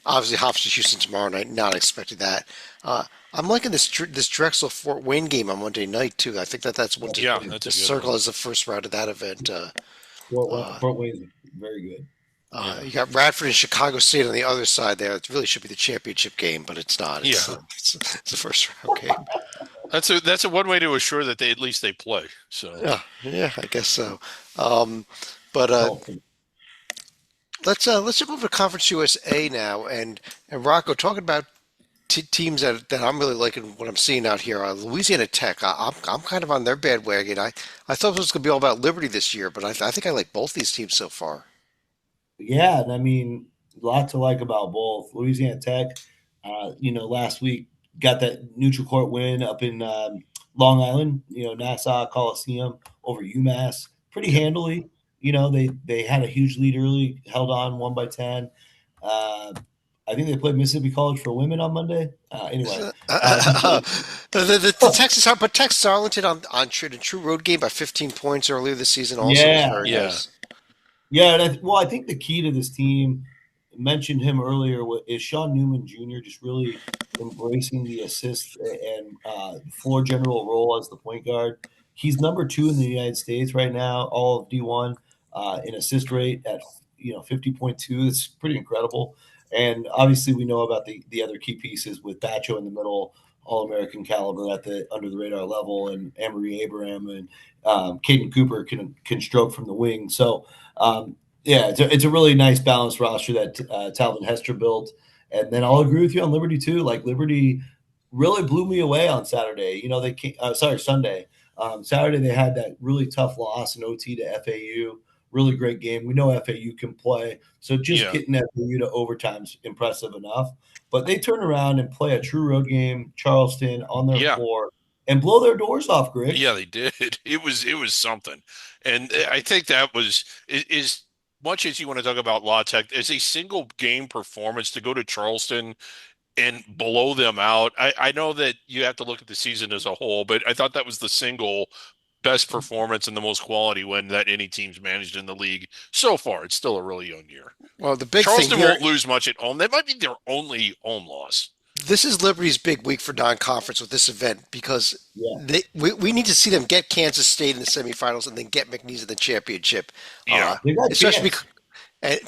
Obviously, Hofstra Houston tomorrow night. Not expecting that. I'm liking this Drexel Fort Wayne game on Monday night too. I think that's one to Yeah, that's a good circle one. as the first round of that event. Fort Wayne's very good. You got Radford and Chicago State on the other side there. It really should be the championship game, but it's not. It's, Yeah. it's the first round game. That's a one way to assure that they at least they play. So Yeah, I guess so. But let's jump over to Conference USA now, and Rocco, talking about teams that I'm really liking what I'm seeing out here. Louisiana Tech, I'm kind of on their bandwagon. I thought it was going to be all about Liberty this year, but I think I like both these teams so far. Yeah, and I mean, a lot to like about both. Louisiana Tech, last week got that neutral court win up in Long Island, Nassau Coliseum over UMass pretty handily. They had a huge lead early, held on, won by 10. I think they played Mississippi College for women on Monday. Anyway, the Texas Arlington on a true road game by 15 points earlier this season also was very Yeah. nice. yeah, and I think the key to this team, mentioned him earlier, is Sean Newman Jr. just really embracing the assist and floor general role as the point guard. He's number 2 in the United States right now, all of D1 in assist rate at 50.2. It's pretty incredible. And obviously, we know about the other key pieces with Bacho in the middle, All-American caliber at the under the radar level, and Amory Abraham and Caden Cooper can stroke from the wing. So yeah, it's a really nice balanced roster that Talvin Hester built. And then I'll agree with you on Liberty too. Like Liberty really blew me away on Saturday. They came, Sunday. Saturday they had that really tough loss in OT to FAU. Really great game. We know FAU can play, so just getting FAU to overtime is impressive enough. But they turn around and play a true road game, Charleston on their floor, and blow their doors off, Greg. Yeah, they did. It was something, and I think that was is much as you want to talk about La Tech as a single game performance to go to Charleston and blow them out. I know that you have to look at the season as a whole, but I thought that was the single best performance and the most quality win that any team's managed in the league so far. It's still a really young year. Well, the big Charleston thing here, won't lose much at home. That might be their only home loss. this is Liberty's big week for non-conference with this event because we need to see them get Kansas State in the semifinals and then get McNeese in the championship. Yeah. Especially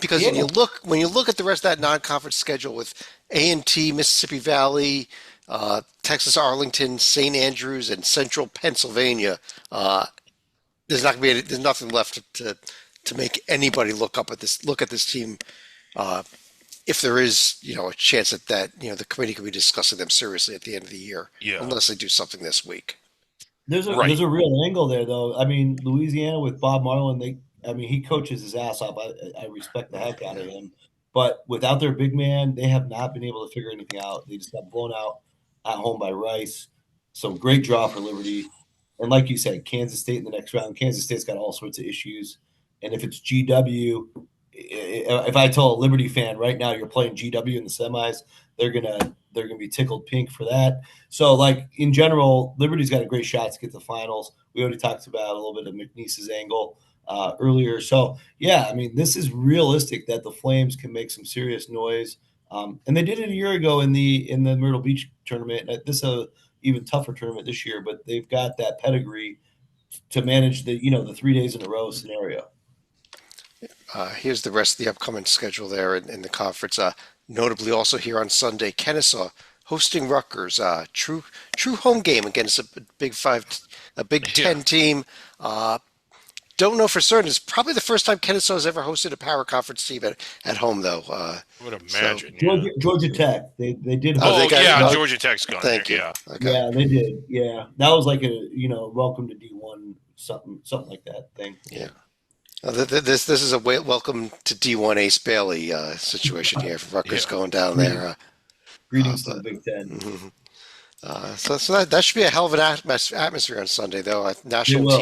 because when you look at the rest of that non-conference schedule with A&T, Mississippi Valley, Texas Arlington, St. Andrews, and Central Pennsylvania, there's nothing left to make anybody look at this team. If there is, a chance that the committee could be discussing them seriously at the end of the year, unless they do something this week. There's a real angle there, though. I mean, Louisiana with Bob Marlin, he coaches his ass off. I respect the heck out of him. But without their big man, they have not been able to figure anything out. They just got blown out at home by Rice. So great draw for Liberty. And like you said, Kansas State in the next round. Kansas State's got all sorts of issues. And if it's GW, if I tell a Liberty fan right now you're playing GW in the semis, they're gonna be tickled pink for that. So like in general, Liberty's got a great shot to get to the finals. We already talked about a little bit of McNeese's angle earlier. So yeah, I mean this is realistic that the Flames can make some serious noise. And they did it a year ago in the Myrtle Beach tournament. This is a even tougher tournament this year, but they've got that pedigree to manage the 3 days in a row scenario. Here's the rest of the upcoming schedule there in the conference. Notably, also here on Sunday, Kennesaw hosting Rutgers. True home game against a Big Yeah, Ten team. Don't know for certain. It's probably the first time Kennesaw has ever hosted a power conference team at home, though. I would So, imagine. Yeah. Georgia Tech, they did oh, they Oh host. got. yeah, Oh, Georgia Tech's gone there. thank you. Yeah. Okay. Yeah, they did. Yeah, that was like a welcome to D1 something like that thing. Yeah. This is a welcome to D1 Ace Bailey situation here for Rutgers Yeah. going down there. Greetings to the But Big Ten. mhm. So that should be a hell of an atmosphere on Sunday, though. They will.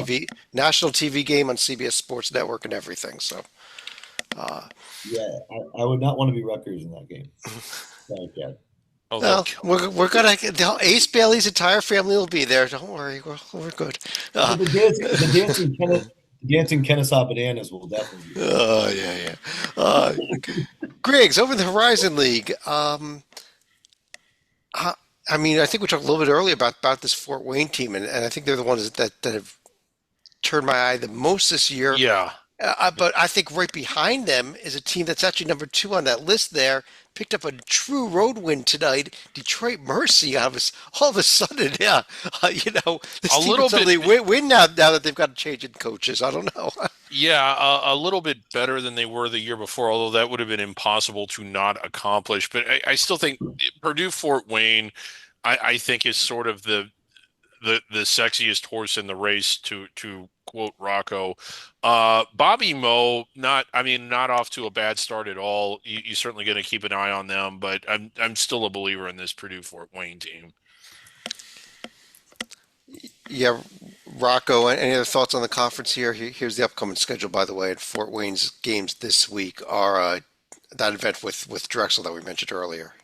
National TV game on CBS Sports Network and everything. So, uh, Yeah, I would not want to be Rutgers in that game. Thank God. Oh, they'll well, kill. we're gonna Ace Bailey's entire family will be there. Don't worry, we're good. So Uh, the dancing Kennesaw Bananas will definitely be there. oh yeah, yeah. Uh, Griggs over in the Horizon League. I, I mean, I think we talked a little bit earlier about this Fort Wayne team, and I think they're the ones that have turned my eye the most this year. Yeah. But I think right behind them is a team that's actually number two on that list there. Picked up a true road win tonight. Detroit Mercy all of a sudden, yeah. This A team little can suddenly bit. win now that they've got a change in coaches. I don't know. Yeah, a little bit better than they were the year before, although that would have been impossible to not accomplish. But I still think Purdue Fort Wayne, I think is sort of the sexiest horse in the race to quote Rocco. Bobby Moe, not off to a bad start at all. You're certainly going to keep an eye on them, but I'm still a believer in this Purdue Fort Wayne team. Yeah, Rocco, any other thoughts on the conference here? Here's the upcoming schedule, by the way. And Fort Wayne's games this week are that event with Drexel that we mentioned earlier.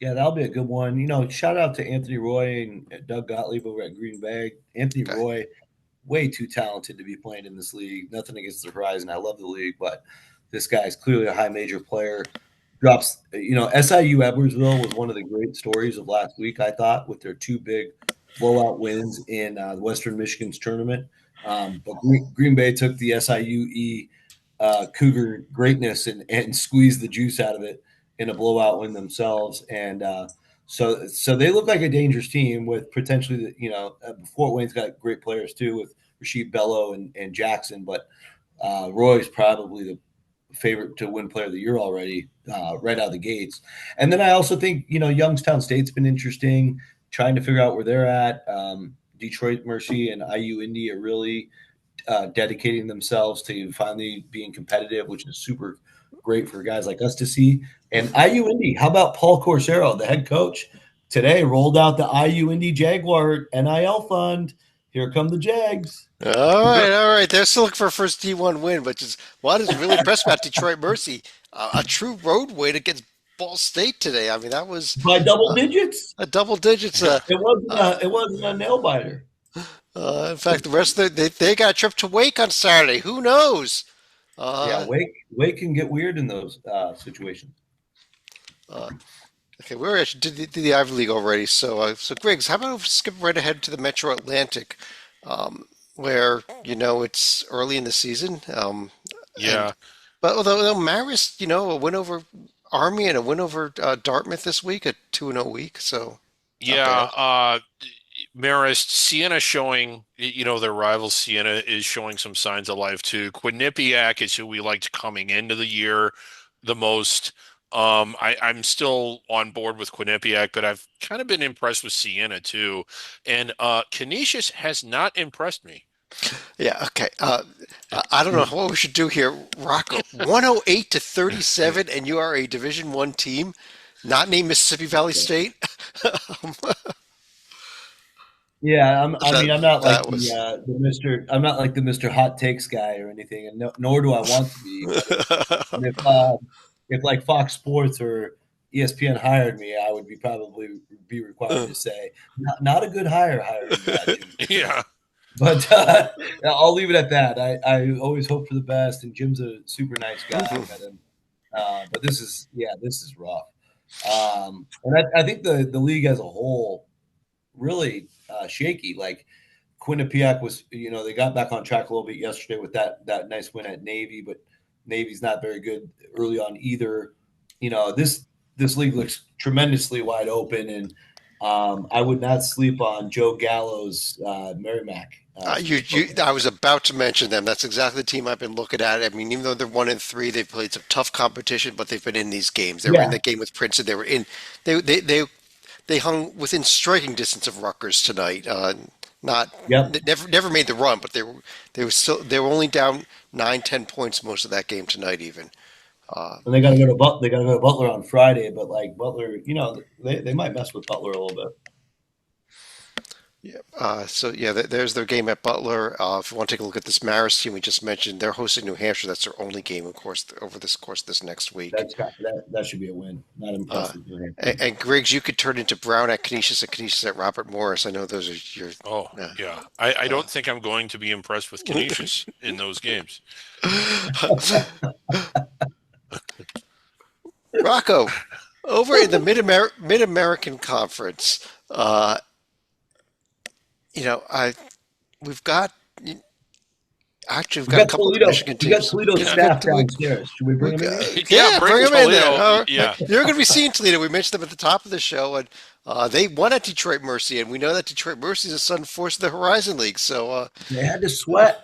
Yeah, that'll be a good one. Shout out to Anthony Roy and Doug Gottlieb over at Green Bay. Anthony Okay. Roy, way too talented to be playing in this league. Nothing against the Horizon. I love the league, but this guy is clearly a high major player. Drops, SIU Edwardsville was one of the great stories of last week, I thought, with their two big blowout wins in the Western Michigan's tournament. But Green Bay took the SIUE Cougar greatness and squeezed the juice out of it in a blowout win themselves. And so they look like a dangerous team with potentially, Fort Wayne's got great players too with Rasheed Bello and Jackson, but Roy's probably the favorite to win player of the year already right out of the gates. And then I also think, Youngstown State's been interesting, trying to figure out where they're at. Detroit Mercy and IU Indy are really dedicating themselves to finally being competitive, which is super great for guys like us to see. And IU Indy, how about Paul Corsero, the head coach, today rolled out the IU Indy Jaguar NIL fund. Here come the Jags. All right. They're still looking for a first D1 win, but just what is really impressed about Detroit Mercy, a true road win against Ball State today. I mean, that was By double digits. a double digits. It wasn't a nail biter. In fact, the rest of they got a trip to Wake on Saturday. Who knows? Yeah, Uh, Wake can get weird in those situations. uh, okay, we actually did the Ivy League already. So Griggs, how about we skip right ahead to the Metro Atlantic, where it's early in the season. And Yeah. but although Marist, a win over Army and a win over Dartmouth this week, a 2-0 week, so not Yeah, bad. Marist, Siena showing, their rival Siena is showing some signs of life too. Quinnipiac is who we liked coming into the year the most. I'm still on board with Quinnipiac, but I've kind of been impressed with Siena too. And Canisius has not impressed me. Yeah, okay. I don't know what we should do here, Rocco. 108 to 37, and you are a Division One team, not named Mississippi Valley State. Yeah, I'm not like That was. the Mr. I'm not like the Mr. Hot Takes guy or anything, and nor do I want to be. But if like Fox Sports or ESPN hired me, I would probably be required to say not a good hiring Jim. Yeah. But I'll leave it at that. I always hope for the best, and Jim's a super nice guy. I met him, but this is rough. And I think the league as a whole really shaky. Like Quinnipiac was, they got back on track a little bit yesterday with that nice win at Navy, but Navy's not very good early on either. This league looks tremendously wide open, and I would not sleep on Joe Gallo's Merrimack. I was about to mention them. That's exactly the team I've been looking at. I mean, even though they're 1-3, they've played some tough competition, but they've been in these games. They were in the game with Princeton. They were in. They hung within striking distance of Rutgers tonight. Not Yep. never made the run, but they were only down 9-10 points most of that game tonight. Even And they got to go to Butler. They got to go to Butler on Friday, but like Butler, they might mess with Butler a little bit. yeah. There's their game at Butler. If you want to take a look at this Marist team we just mentioned, they're hosting New Hampshire. That's their only game, of course, over this course this next week. That should be a win. Not Uh, impressive. and Griggs, you could turn into Brown at Canisius and Canisius at Robert Morris. I know those are your. Oh, yeah. I don't think I'm going to be impressed with Canisius in those games. Rocco, over in the Mid American Conference, you know, I we've got actually we've We got a got couple of Toledo. Michigan We got teams. Toledo Yeah. staff downstairs. Should we bring them in? Yeah, bring them in there. Toledo. Yeah. You're going to be seeing Toledo. We mentioned them at the top of the show, and they won at Detroit Mercy, and we know that Detroit Mercy is a sudden force of the Horizon League. So, They had to sweat.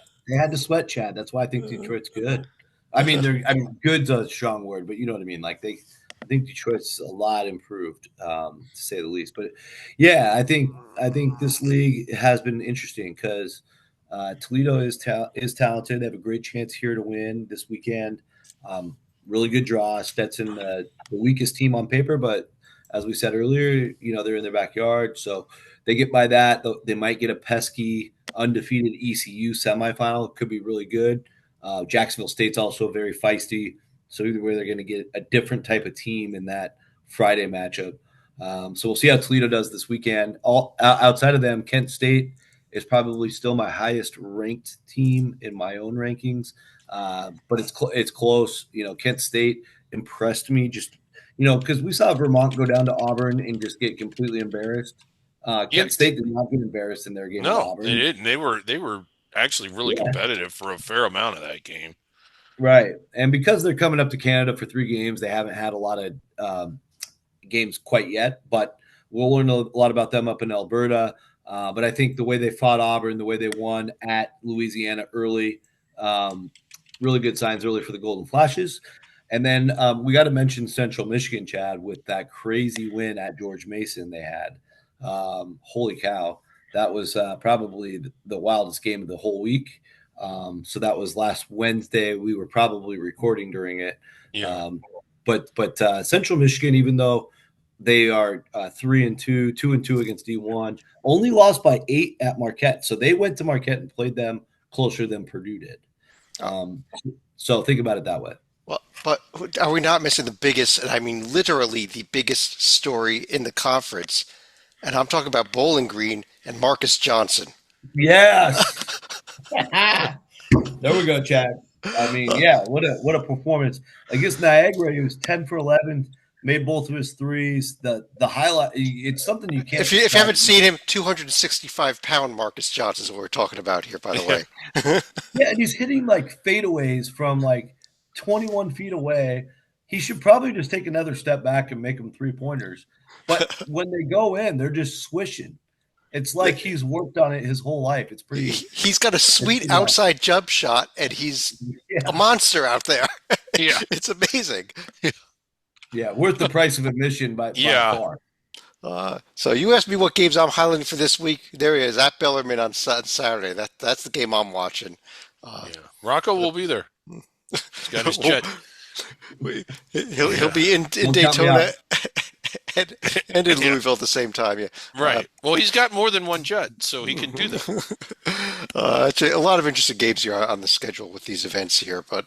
Chad. That's why I think Detroit's good. I mean, good's a strong word, but you know what I mean. Like I think Detroit's a lot improved, to say the least. But yeah, I think this league has been interesting because Toledo is talented. They have a great chance here to win this weekend. Really good draw. Stetson, the weakest team on paper, but as we said earlier, they're in their backyard, so they get by that. They might get a pesky undefeated ECU semifinal. Could be really good. Jacksonville State's also very feisty, so either way, they're going to get a different type of team in that Friday matchup. So we'll see how Toledo does this weekend. Outside of them, Kent State is probably still my highest ranked team in my own rankings, but it's close. Kent State impressed me just because we saw Vermont go down to Auburn and just get completely embarrassed. Kent State did not get embarrassed in their game with No, Auburn. they didn't. They were actually really competitive for a fair amount of that game. Right. And because they're coming up to Canada for 3 games, they haven't had a lot of games quite yet, but we'll learn a lot about them up in Alberta. But I think the way they fought Auburn, the way they won at Louisiana early, really good signs early for the Golden Flashes. And then we got to mention Central Michigan, Chad, with that crazy win at George Mason they had. Holy cow. That was probably the wildest game of the whole week. So that was last Wednesday. We were probably recording during it. Yeah. But Central Michigan, even though they are 3-2, 2-2 against D1, only lost by 8 at Marquette. So they went to Marquette and played them closer than Purdue did. So think about it that way. well, but are we not missing the biggest, and I mean literally the biggest story in the conference? And I'm talking about Bowling Green and Marcus Johnson. Yes. There we go, Chad. I mean, yeah, what a performance against Niagara. He was 10 for 11, made both of his threes. The highlight, it's something you can't. If you haven't seen him, 265-pound Marcus Johnson is what we're talking about here, by the way. Yeah, and he's hitting like fadeaways from like 21 feet away. He should probably just take another step back and make them 3-pointers. But when they go in, they're just swishing. It's like he's worked on it his whole life. It's pretty. He's got a sweet outside jump shot, and he's a monster out there. Yeah. It's amazing. Yeah, worth the price of admission by far. So you asked me what games I'm highlighting for this week. There he is at Bellarmine on Saturday. That's the game I'm watching. Yeah. Rocco will be there. He's got his jet. He'll be in Daytona. and in Yeah, Louisville at the same time. Yeah. right. Well, he's got more than one jet, so he can do that. Actually, a lot of interesting games here on the schedule with these events here, but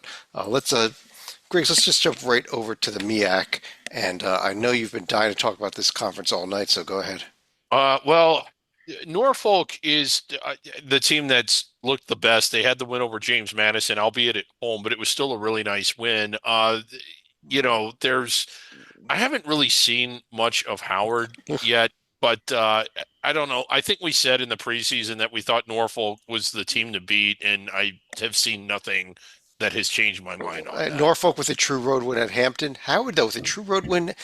Griggs, let's just jump right over to the MEAC. And I know you've been dying to talk about this conference all night, so go ahead. Well, Norfolk is the team that's looked the best. They had the win over James Madison, albeit at home, but it was still a really nice win. There's I haven't really seen much of Howard yet, but I don't know. I think we said in the preseason that we thought Norfolk was the team to beat, and I have seen nothing that has changed my mind on that. Norfolk with a true road win at Hampton. Howard, though, with a true road win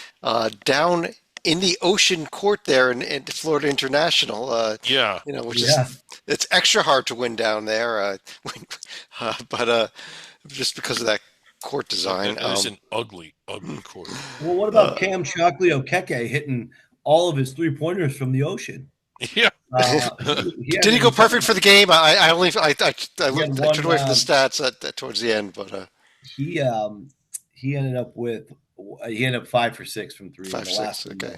down in the Ocean Court there in Florida International. Yeah, Which is it's extra hard to win down there. But just because of that court design. it's an ugly, ugly court. Well, what about Cam Shockley Okeke hitting all of his 3-pointers from the Ocean? Yeah. Did he go perfect for the game? I only I turned away from the stats towards the end, but he ended up 5 for 6 from 3 5 in the 6. last Okay,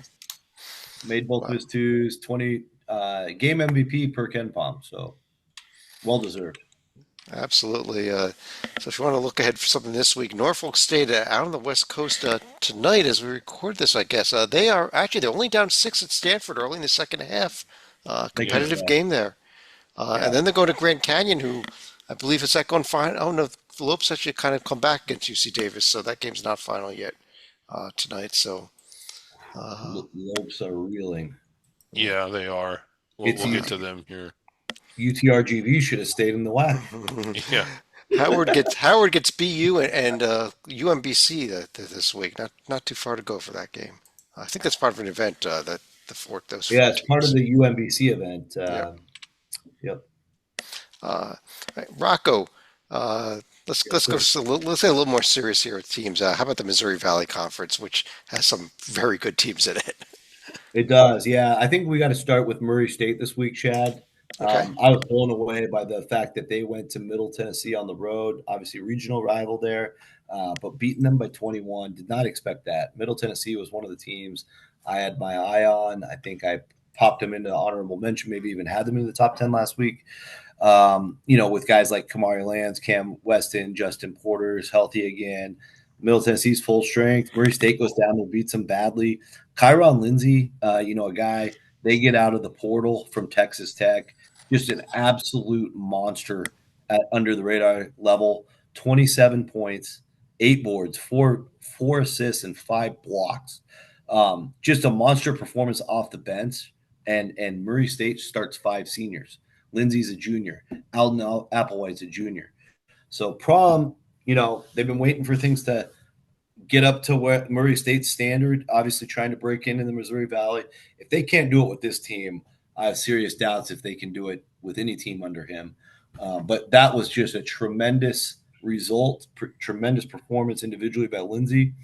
made both his twos. 20 game MVP per Ken Palm, so well deserved. absolutely. So if you want to look ahead for something this week, Norfolk State out on the West Coast tonight as we record this. I guess they're only down 6 at Stanford early in the second half. Competitive game there. And then they go to Grand Canyon, who I believe is that going fine. Oh no, the Lopes actually kind of come back against UC Davis, so that game's not final yet tonight. So Lopes are reeling. Yeah, they are. We'll get to them here. UTRGV should have stayed in the WAC. Yeah. Howard gets BU and UMBC this week. Not too far to go for that game. I think that's part of an event that those. It's part of the UMBC event. Yep. Right, Rocco, let's get a little more serious here with teams. How about the Missouri Valley Conference, which has some very good teams in it? It does, yeah. I think we got to start with Murray State this week, Chad. Okay. I was blown away by the fact that they went to Middle Tennessee on the road, obviously regional rival there, but beating them by 21. Did not expect that. Middle Tennessee was one of the teams I had my eye on. I think I popped them into honorable mention, maybe even had them in the top 10 last week. With guys like Kamari Lands, Cam Weston, Justin Porter's healthy again. Middle Tennessee's full strength. Murray State goes down there, beats them badly. Kyron Lindsay, a guy, they get out of the portal from Texas Tech. Just an absolute monster at under the radar level. 27 points, 8 boards, 4 assists, and 5 blocks. Just a monster performance off the bench. And Murray State starts 5 seniors. Lindsay's a junior. Alden Applewhite's a junior. So prom, they've been waiting for things to get up to where Murray State's standard, obviously trying to break into the Missouri Valley. If they can't do it with this team, I have serious doubts if they can do it with any team under him. But that was just a tremendous result, tremendous performance individually by Lindsay.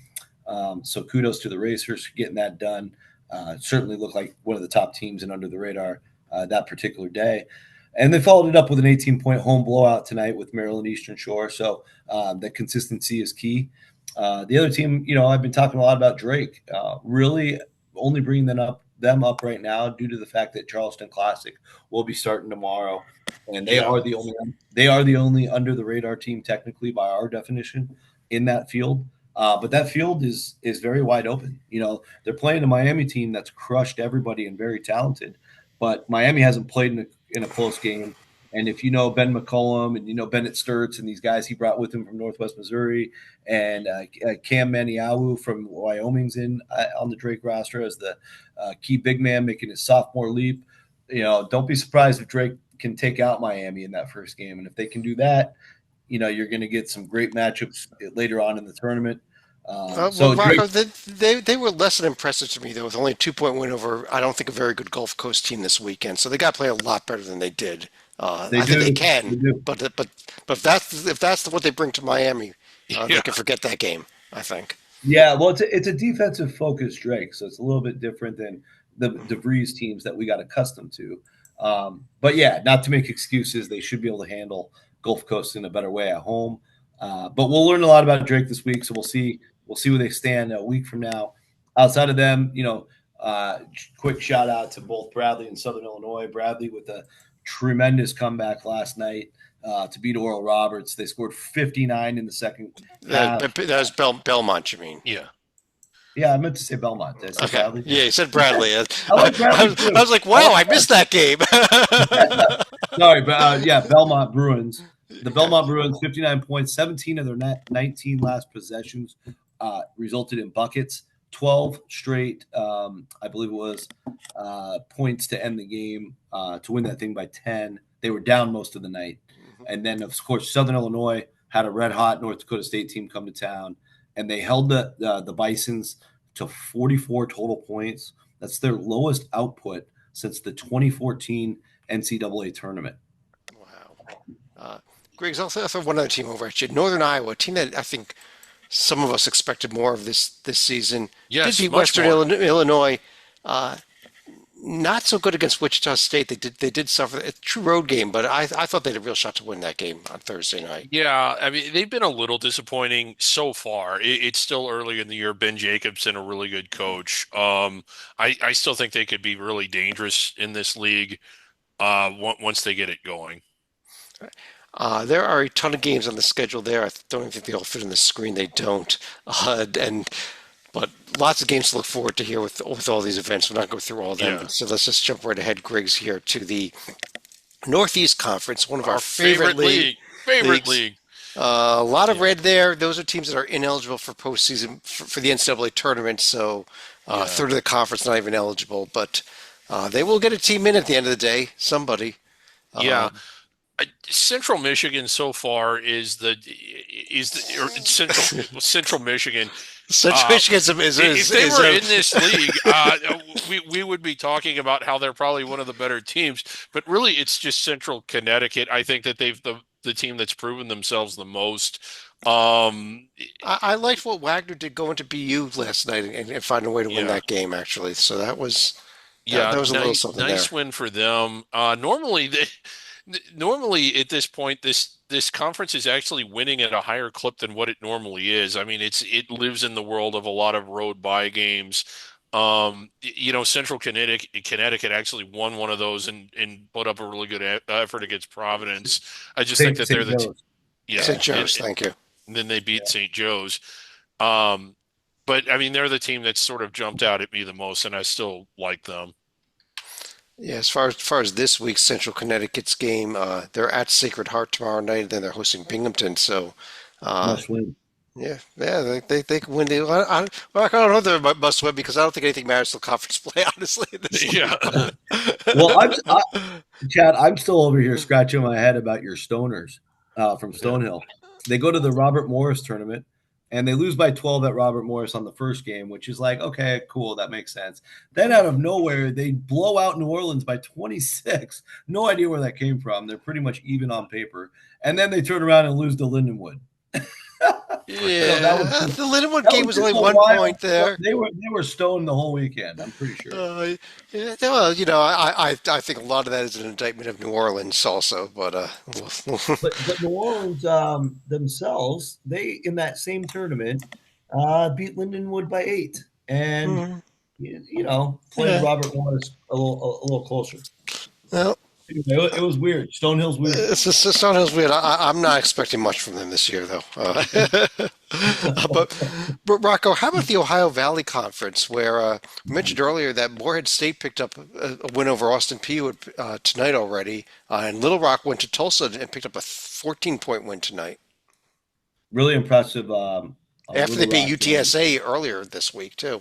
So kudos to the Racers for getting that done. Certainly looked like one of the top teams in under the radar that particular day. And they followed it up with an 18-point home blowout tonight with Maryland Eastern Shore. So that consistency is key. The other team, I've been talking a lot about Drake. Really only bringing them up right now due to the fact that Charleston Classic will be starting tomorrow, and they are the only under the radar team technically by our definition in that field. But that field is very wide open. They're playing a Miami team that's crushed everybody and very talented, but Miami hasn't played in a close game. And if you know Ben McCollum and Bennett Sturts and these guys he brought with him from Northwest Missouri, and Cam Maniawu from Wyoming's on the Drake roster as the key big man making his sophomore leap. Don't be surprised if Drake can take out Miami in that first game. And if they can do that, you're going to get some great matchups later on in the tournament. Rocco, they were less than impressive to me, though, with only a 2-point win over, I don't think, a very good Gulf Coast team this weekend. So they got to play a lot better than they did. I think they can, but if that's what they bring to Miami, they can forget that game, I think. Yeah, well, it's a defensive focused Drake, so it's a little bit different than the DeVries teams that we got accustomed to. But yeah, not to make excuses, they should be able to handle Gulf Coast in a better way at home. But we'll learn a lot about Drake this week, so we'll see where they stand a week from now. outside of them, quick shout out to both Bradley and Southern Illinois. Bradley with a tremendous comeback last night to beat Oral Roberts. They scored 59 in the second half. That was Belmont, you mean? Yeah. Yeah, I meant to say Belmont. Did I say Okay. Bradley? Yeah, you said Bradley. I like Bradley too. I was like, wow, I missed that game. Sorry, but Belmont Bruins. The Belmont Bruins, 59 points, 17 of their 19 last possessions resulted in buckets. 12 straight, I believe it was, points to end the game to win that thing by 10. They were down most of the night. And then, of course, Southern Illinois had a red-hot North Dakota State team come to town, and they held the Bisons to 44 total points. That's their lowest output since the 2014 NCAA tournament. Wow. Griggs, I'll throw one other team over at you. Northern Iowa, a team that I think some of us expected more of this season. Yes, did beat much Western more. Illinois. Not so good against Wichita State. They did suffer a true road game, but I thought they had a real shot to win that game on Thursday night. Yeah, I mean, they've been a little disappointing so far. It's still early in the year. Ben Jacobson, a really good coach. I still think they could be really dangerous in this league once they get it going. There are a ton of games on the schedule there. I don't even think they all fit on the screen. They don't. But lots of games to look forward to here with all these events. We're not going through all of them. Yeah. So let's just jump right ahead, Griggs, here to the Northeast Conference, one of our favorite league. A lot of red there. Those are teams that are ineligible for postseason for the NCAA tournament. So third of the conference, not even eligible. But they will get a team in at the end of the day. Somebody. Yeah. Central Michigan so far is Central Michigan. Central Michigan is if they were in this league, we would be talking about how they're probably one of the better teams. But really, it's just Central Connecticut. I think that they've the team that's proven themselves the most. I liked what Wagner did going to BU last night and finding a way to win that game, actually. So that was that was a little something nice there. win for them. Normally at this point, this conference is actually winning at a higher clip than what it normally is. I mean, it lives in the world of a lot of road bye games. Central Connecticut actually won one of those and put up a really good effort against Providence. I just think that they're the team. Yeah, St. Joe's, thank you. And then they beat St. Joe's. But I mean, they're the team that sort of jumped out at me the most, and I still like them. Yeah, as far as this week's Central Connecticut's game, they're at Sacred Heart tomorrow night, and then they're hosting Binghamton. So, Must win. yeah, they can win. I don't know if they're must win because I don't think anything matters till conference play. Honestly, in this Yeah. Well, Chad, I'm still over here scratching my head about your Stoners from Stonehill. They go to the Robert Morris tournament, and they lose by 12 at Robert Morris on the first game, which is like, okay, cool, that makes sense. Then out of nowhere, they blow out New Orleans by 26. No idea where that came from. They're pretty much even on paper. And then they turn around and lose to Lindenwood. Yeah, the Lindenwood game was only 1 point there. They were stoned the whole weekend, I'm pretty sure. Yeah, well, I think a lot of that is an indictment of New Orleans also, but but New Orleans themselves, they in that same tournament beat Lindenwood by 8, and played Robert Morris a little closer. Well, it was weird. Stonehill's weird. Stonehill's weird. I'm not expecting much from them this year, though. But Rocco, how about the Ohio Valley Conference, where we mentioned earlier that Morehead State picked up a win over Austin Peay tonight already, and Little Rock went to Tulsa and picked up a 14-point win tonight. Really impressive. After they beat UTSA earlier this week, too.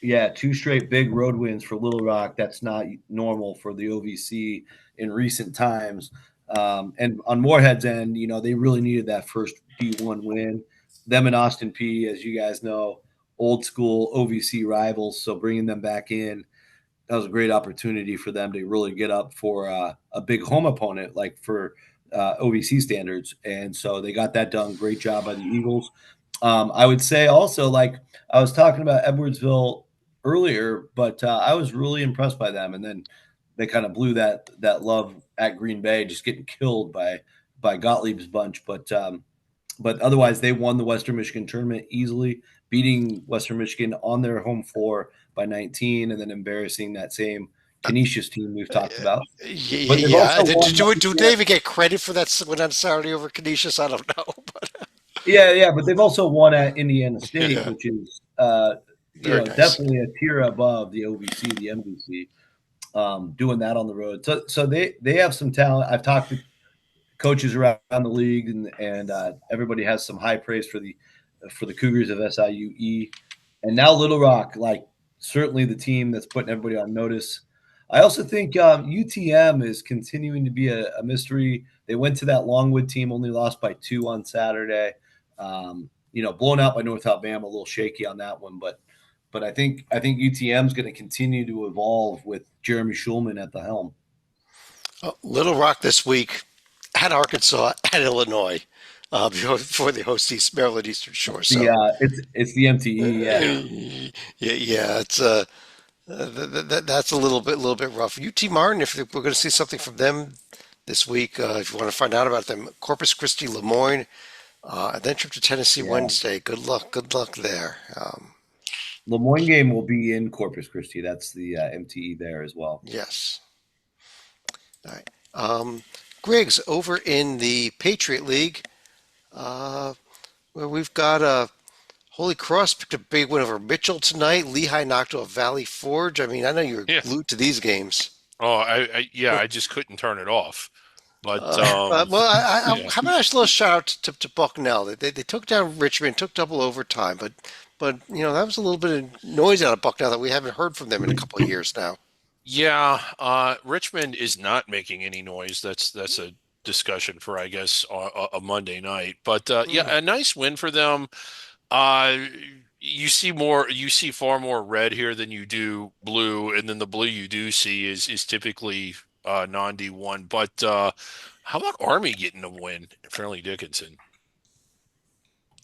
Yeah, 2 straight big road wins for Little Rock. That's not normal for the OVC in recent times. And on Morehead's end, they really needed that first D1 win. Them and Austin Peay, as you guys know, old school OVC rivals. So bringing them back in, that was a great opportunity for them to really get up for a big home opponent, like for OVC standards. And so they got that done. Great job by the Eagles. I would say also, like I was talking about Edwardsville earlier, but I was really impressed by them. And then they kind of blew that love at Green Bay, just getting killed by Gottlieb's bunch. But otherwise, they won the Western Michigan tournament easily, beating Western Michigan on their home floor by 19, and then embarrassing that same Canisius team we've talked about. But they've Yeah. also won. Do they even get credit for that win on Saturday over Canisius? I don't know. But Yeah, but they've also won at Indiana State, yeah, which is very nice. definitely a tier above the OVC, the MVC. Doing that on the road, so they have some talent. I've talked to coaches around the league, and everybody has some high praise for the Cougars of SIUE, and now Little Rock, like certainly the team that's putting everybody on notice. I also think UTM is continuing to be a mystery. They went to that Longwood team, only lost by 2 on Saturday. Blown out by North Alabama, a little shaky on that one, but I think UTM is going to continue to evolve with Jeremy Schulman at the helm. Little Rock this week at Arkansas, at Illinois, before they host East Maryland Eastern Shore. So It's the MTE. Yeah, yeah, it's that's a little bit rough. UT Martin, if we're going to see something from them this week, if you want to find out about them, Corpus Christi, Lemoyne, and then trip to Tennessee yeah. Wednesday. Good luck there. Lemoyne game will be in Corpus Christi. That's the MTE there as well. Yes. All right. Griggs, over in the Patriot League, where we've got Holy Cross picked a big win over Mitchell tonight. Lehigh knocked off Valley Forge. I mean, I know you're Yeah. glued to these games. Oh, I just couldn't turn it off. But Well, how about a little shout out to Bucknell? They took down Richmond, took double overtime, but that was a little bit of noise out of Bucknell that we haven't heard from them in a couple of years now. yeah, Richmond is not making any noise. That's a discussion for, I guess, a Monday night. But yeah, a nice win for them. You see far more red here than you do blue, and then the blue you do see is typically non D1. But how about Army getting a win at Fairleigh Dickinson?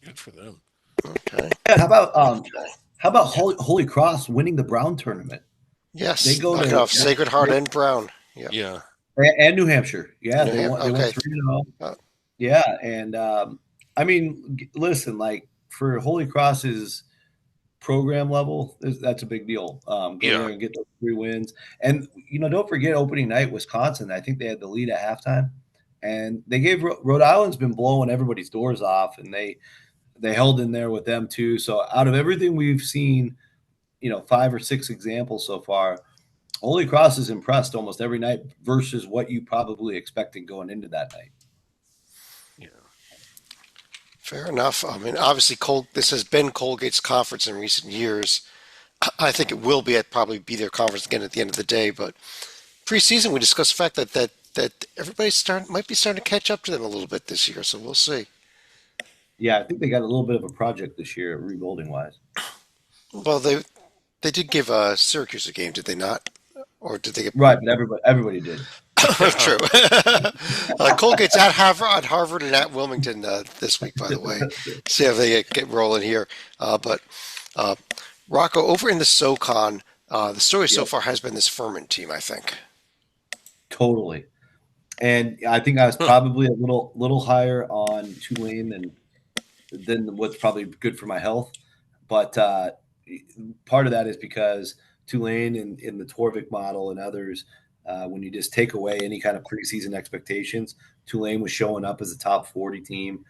Good for them. Okay. Yeah, how about Holy Cross winning the Brown tournament? Yes. They go knocking to off Sacred Heart and Brown. Yeah. Yeah. And New Hampshire. Yeah, they went Okay. 3-0. Yeah, and I mean, listen, like for Holy Cross's program level, that's a big deal. Go there and get those 3 wins, and don't forget opening night, Wisconsin. I think they had the lead at halftime, and they gave Rhode Island's been blowing everybody's doors off, and they held in there with them too. So out of everything we've seen, 5 or 6 examples so far, Holy Cross is impressed almost every night versus what you probably expected going into that night. Yeah. Fair enough. I mean, obviously, this has been Colgate's conference in recent years. I think it will probably be their conference again at the end of the day. But preseason, we discussed the fact that everybody might be starting to catch up to them a little bit this year. So we'll see. Yeah, I think they got a little bit of a project this year, rebuilding wise. Well, they did give Syracuse a game, did they not? Or did they get right? But everybody did. True. Colgate's at Harvard, and at Wilmington this week, by the way. See how they get rolling here. But Rocco, over in the SoCon, the story so far has been this Furman team, I think. Totally. And I think I was probably a little higher on Tulane than what's probably good for my health. But part of that is because Tulane in the Torvik model and others, when you just take away any kind of preseason expectations, Tulane was showing up as a top 40 team.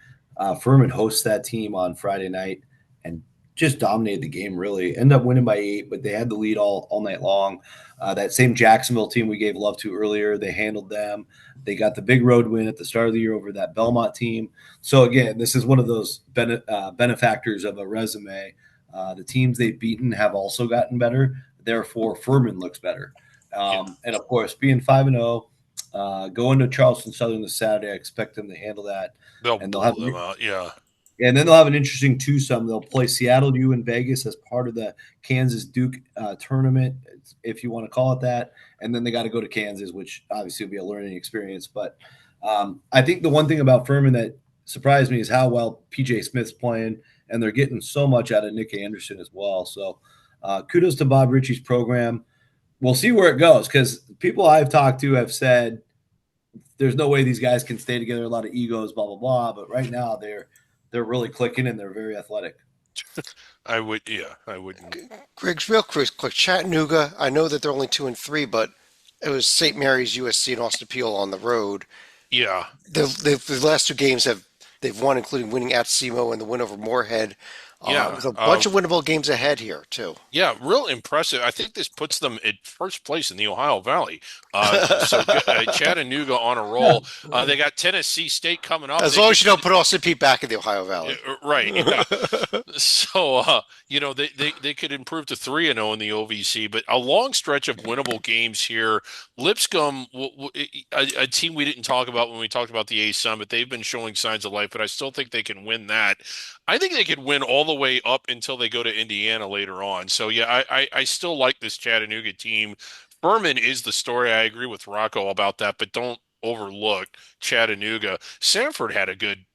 Furman hosts that team on Friday night and just dominated the game, really. Ended up winning by 8, but they had the lead all night long. That same Jacksonville team we gave love to earlier, they handled them. They got the big road win at the start of the year over that Belmont team. So, again, this is one of those benefactors of a resume. The teams they've beaten have also gotten better. Therefore, Furman looks better. And, of course, being 5-0, going to Charleston Southern this Saturday, I expect them to handle that. They'll have them out, yeah. And then they'll have an interesting twosome. They'll play Seattle U in Vegas as part of the Kansas Duke tournament, if you want to call it that. And then they got to go to Kansas, which obviously will be a learning experience. But I think the one thing about Furman that surprised me is how well PJ Smith's playing, and they're getting so much out of Nick Anderson as well. So kudos to Bob Ritchie's program. We'll see where it goes, because people I've talked to have said there's no way these guys can stay together. A lot of egos, blah, blah, blah. But right now they're really clicking, and they're very athletic. I would, yeah, I wouldn't. Griggs, real quick, Chattanooga. I know that they're only 2-3, but it was St. Mary's, USC, and Austin Peay on the road. Yeah, The last two games they've won, including winning at SEMO and the win over Moorhead. yeah. With a bunch of winnable games ahead here too. Yeah, real impressive. I think this puts them at first place in the Ohio Valley. So Chattanooga on a roll. They got Tennessee State coming up. As They long could, as you don't put Austin Peay back in the Ohio Valley. right. Yeah. So they could improve to 3-0 in the OVC, but a long stretch of winnable games here. Lipscomb, a team we didn't talk about when we talked about the A Summit, they've been showing signs of life, but I still think they can win that. I think they could win all the way up until they go to Indiana later on. So yeah, I still like this Chattanooga team. Furman is the story. I agree with Rocco about that, but don't overlook Chattanooga. Sanford had a good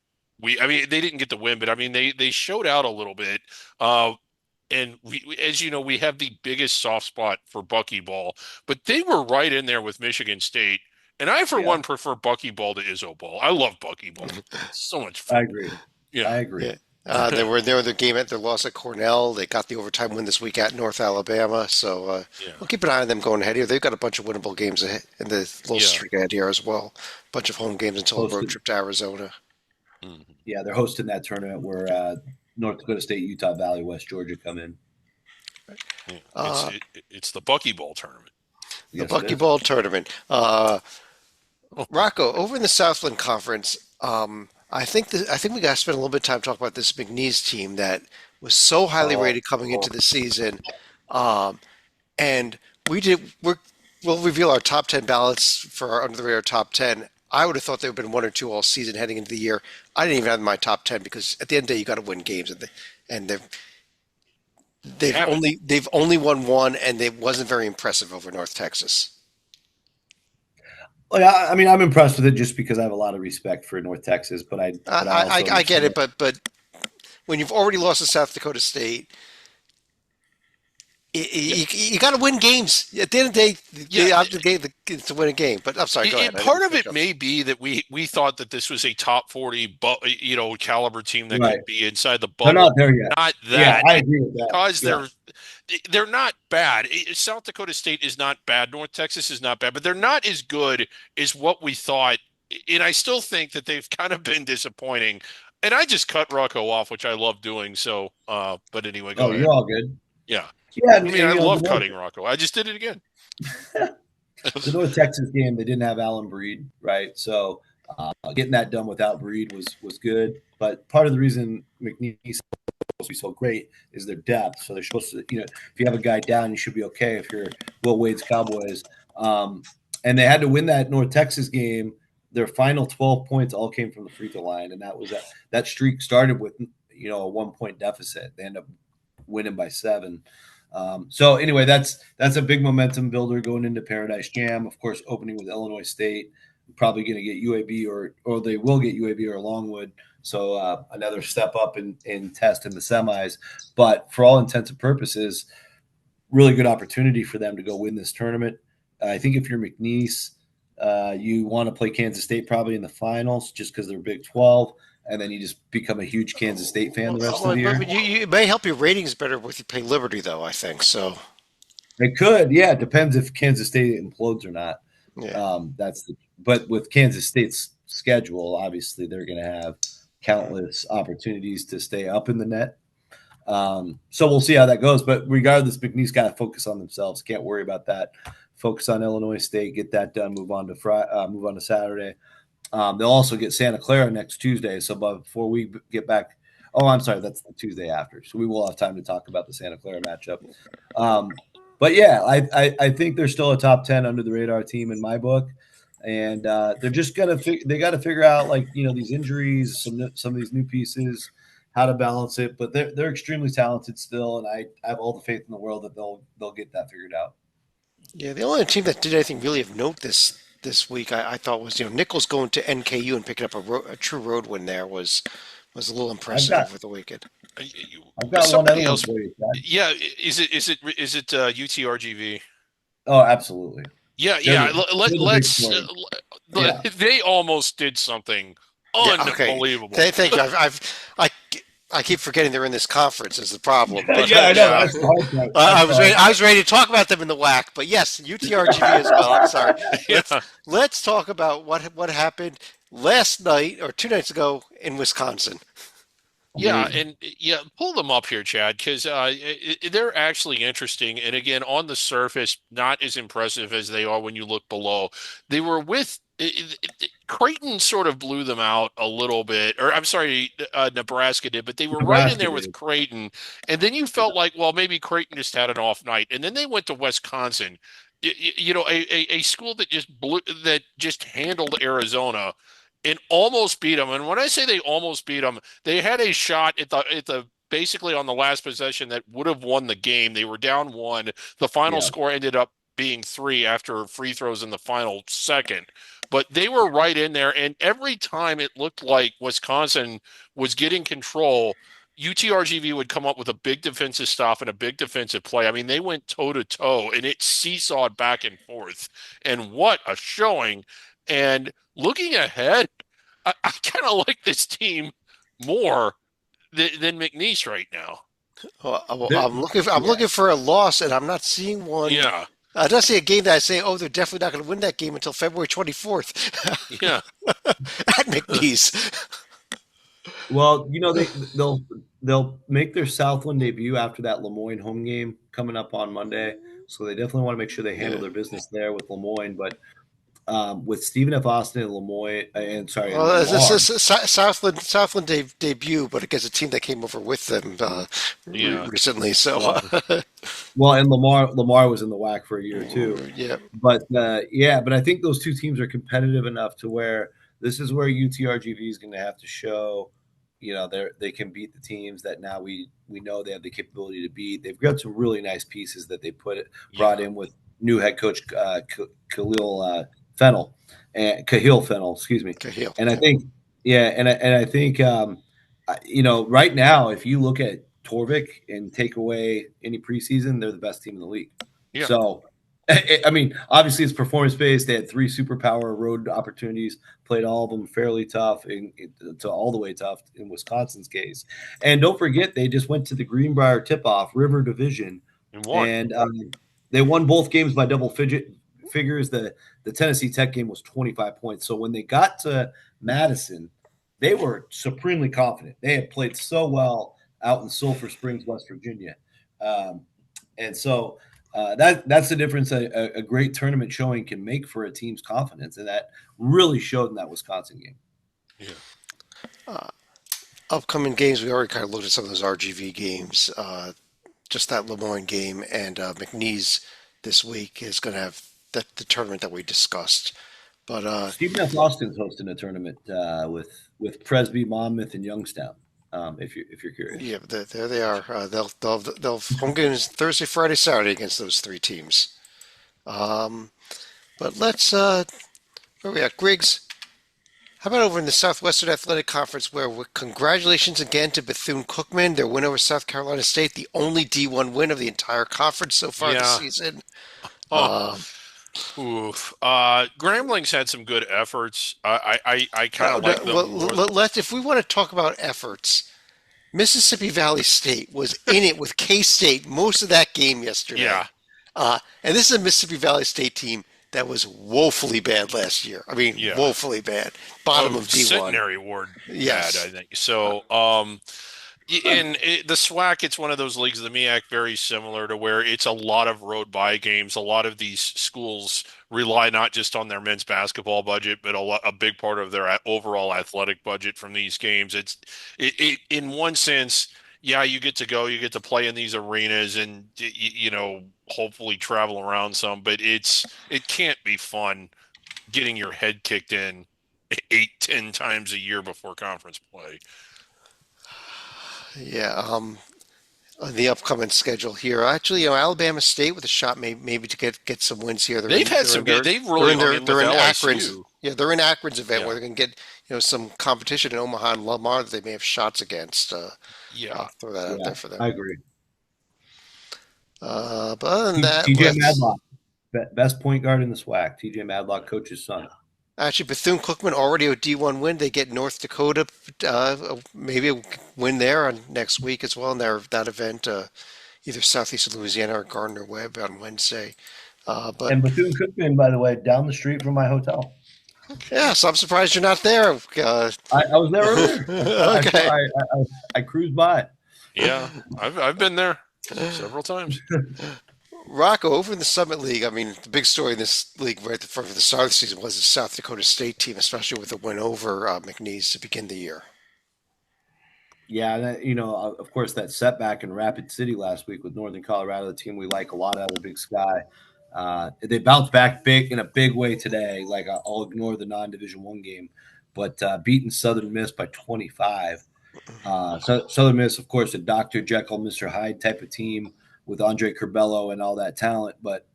I mean, they didn't get the win, but I mean, they showed out a little bit. And as you know, we have the biggest soft spot for Buckyball, but they were right in there with Michigan State. And I, for Yeah. one, prefer Buckyball to Isoball. I love Buckyball. It's so much fun. I agree. Yeah. I agree. Yeah. They were there in their game at their loss at Cornell. They got the overtime win this week at North Alabama. So Yeah. we'll keep an eye on them going ahead here. They've got a bunch of winnable games ahead in the little Yeah. streak ahead here as well. Bunch of home games until a road Hosted. trip to Arizona. Mhm. Yeah, they're hosting that tournament where North Dakota State, Utah Valley, West Georgia come in. Yeah. It's the Buckyball tournament. The Yes, it is. Buckyball tournament. Rocco, over in the Southland Conference, I think we got to spend a little bit of time talking about this McNeese team that was so highly Oh, rated coming into the season, and we'll reveal our top 10 ballots for our under the radar top 10. I would have thought there would have been one or two all season heading into the year. I didn't even have my top 10 because at the end of the day, you got to win games, and they've only won one, and it wasn't very impressive over North Texas. Well, yeah, I mean, I'm impressed with it just because I have a lot of respect for North Texas, but I also I get understand- it, but when you've already lost to South Dakota State, you got to win games. At the end of the day, Yeah. the game to win a game. But I'm sorry, go ahead. Part of it may be that we thought that this was a top 40, caliber team that Right. could be inside the They're bubble. not there yet. Not Yeah, that. I agree with that. Because Yeah. they're not bad. South Dakota State is not bad. North Texas is not bad, but they're not as good as what we thought. And I still think that they've kind of been disappointing. And I just cut Rocco off, which I love doing. So, but anyway, go Oh, ahead. you're all good. Yeah. Yeah, I mean, I you know, love the cutting Rocco. I just did it again. The North Texas game, they didn't have Alan Breed, right? So getting that done without Breed was good. But part of the reason McNeese is supposed to be so great is their depth. So they're supposed to, if you have a guy down, you should be okay if you're Will Wade's Cowboys. And they had to win that North Texas game. Their final 12 points all came from the free throw line, and that streak started with a 1-point deficit. They end up winning by 7. So anyway, that's a big momentum builder going into Paradise Jam. Of course, opening with Illinois State, probably going to get UAB or they will get UAB or Longwood. So another step up in test in the semis. But for all intents and purposes, really good opportunity for them to go win this tournament. I think if you're McNeese, you want to play Kansas State probably in the finals just because they're Big 12. And then you just become a huge Kansas State fan the rest of the year. But it may help your ratings better if you play Liberty, though, I think. So it could, yeah. It depends if Kansas State implodes or not. Yeah. But with Kansas State's schedule, obviously they're going to have countless opportunities to stay up in the net. So we'll see how that goes. But regardless, McNeese got to focus on themselves. Can't worry about that. Focus on Illinois State, get that done. Move on to Saturday. They'll also get Santa Clara next Tuesday. So before we get back, I'm sorry, that's the Tuesday after. So we will have time to talk about the Santa Clara matchup. But yeah, I think they're still a top 10 under the radar team in my book. And they're just got to figure out these injuries, some of these new pieces, how to balance it. But they're extremely talented still, and I have all the faith in the world that they'll get that figured out. Yeah, the only team that did anything really of note this week, I thought was Nichols going to NKU and picking up a true road win there was a little impressive over the weekend. I've got Somebody one else. for you, Chad. Yeah, is it UTRGV? Oh, absolutely. Yeah, They're yeah. the Let's. big story. They almost did something Yeah, okay. unbelievable. Thank you. I keep forgetting they're in this conference is the problem. But, Yeah, I know. Yeah. That's the hard part. I was ready to talk about them in the WAC, but yes, UTRGV as well. I'm sorry. Yeah. Let's talk about what happened last night or 2 nights ago in Wisconsin. Yeah, Amazing. and yeah, pull them up here, Chad, because they're actually interesting. And again, on the surface, not as impressive as they are when you look below. They were with Creighton, sort of blew them out a little bit, or I'm sorry, Nebraska did, but they were right in Nebraska there with did. Creighton. And then you felt like, well, maybe Creighton just had an off night, and then they went to Wisconsin. You know, a school that just handled Arizona and almost beat them. And when I say they almost beat them, they had a shot at the basically on the last possession that would have won the game. They were down one. The final Yeah. score ended up being 3 after free throws in the final second. But they were right in there, and every time it looked like Wisconsin was getting control, UTRGV would come up with a big defensive stop and a big defensive play. I mean, they went toe to toe, and it seesawed back and forth. And what a showing! And looking ahead, I kind of like this team more than McNeese right now. Well, They're- I'm yeah. looking for a loss, and I'm not seeing one. Yeah, I don't see a game that I say, oh, they're definitely not going to win that game until February 24th yeah, at McNeese. Well, they'll make their Southland debut after that Lemoyne home game coming up on Monday. So they definitely want to make sure they handle Yeah. their business there with Lemoyne. But with Stephen F. Austin and Lemoyne, and sorry, and Well, Lamar, it's a Southland debut, but against a team that came over with them yeah. recently. So, well, and Lamar was in the WAC for a year too. yeah. But but I think those two teams are competitive enough to where this is where UTRGV is going to have to show, they can beat the teams that now we know they have the capability to beat. They've got some really nice pieces that they brought in with new head coach Fennel and Cahill Fennel, excuse me. Cahill. And I think, I think, right now, if you look at Torvik and take away any preseason, they're the best team in the league. Yeah. So, I mean, obviously it's performance based. They had 3 superpower road opportunities, played all of them fairly tough, to all the way tough in Wisconsin's case. And don't forget, they just went to the Greenbrier tip-off River Division, And won. and they won both games by double figures. The Tennessee Tech game was 25 points. So when they got to Madison, they were supremely confident. They had played so well out in Sulphur Springs, West Virginia, and so. That's the difference a great tournament showing can make for a team's confidence, and that really showed in that Wisconsin game. Yeah. Upcoming games, we already kind of looked at some of those RGV games. Just that Lemoyne game and McNeese this week is going to have the tournament that we discussed. But Stephen F. Austin's hosting a tournament with Presby, Monmouth, and Youngstown. If you're curious, yeah, there they are. They'll home games Thursday, Friday, Saturday against those 3 teams. But let's where are we at, Griggs? How about over in the Southwestern Athletic Conference, where congratulations again to Bethune-Cookman, their win over South Carolina State, the only D1 win of the entire conference so far this Yeah. season. Oh, oof. Grambling's had some good efforts. I kind of like them more. If we want to talk about efforts, Mississippi Valley State was in it with K-State most of that game yesterday. Yeah. And this is a Mississippi Valley State team that was woefully bad last year. I mean, Yeah. woefully bad. Bottom of D1. Centenary Award. Yes. Bad, I think. So, the SWAC, it's one of those leagues, the MEAC, very similar to where it's a lot of road bye games. A lot of these schools rely not just on their men's basketball budget, but a big part of their overall athletic budget from these games. It in one sense, yeah, you get to play in these arenas and hopefully travel around some, but it can't be fun getting your head kicked in 8-10 times a year before conference play. Yeah. On the upcoming schedule here, actually, Alabama State with a shot maybe to get some wins here. They've had some good. They've really they're in Akron's. LSU. Yeah, they're in Akron's event Yeah. where they're going to get some competition in Omaha and Lamar that they may have shots against. Yeah. I'll throw that out there for them. I agree. But other than that, TJ Madlock, best point guard in the SWAC. TJ Madlock, coach's son. Actually, Bethune-Cookman already a D1 win. They get North Dakota, maybe a win there on next week as well in that event, either Southeast Louisiana or Gardner-Webb on Wednesday. But And Bethune-Cookman, by the way, down the street from my hotel. yeah, so I'm surprised you're not there. I was there earlier. Okay. I cruised by. Yeah, I've been there several times. Rocco, over in the Summit League, I mean, the big story in this league right from the start of the season was the South Dakota State team, especially with the win over McNeese to begin the year. Yeah, that, of course, that setback in Rapid City last week with Northern Colorado, the team we like a lot out of the Big Sky. They bounced back big in a big way today. Like I'll ignore the non-Division One game, but beating Southern Miss by 25. So Southern Miss, of course, a Dr. Jekyll, Mr. Hyde type of team with Andre Curbelo and all that talent, but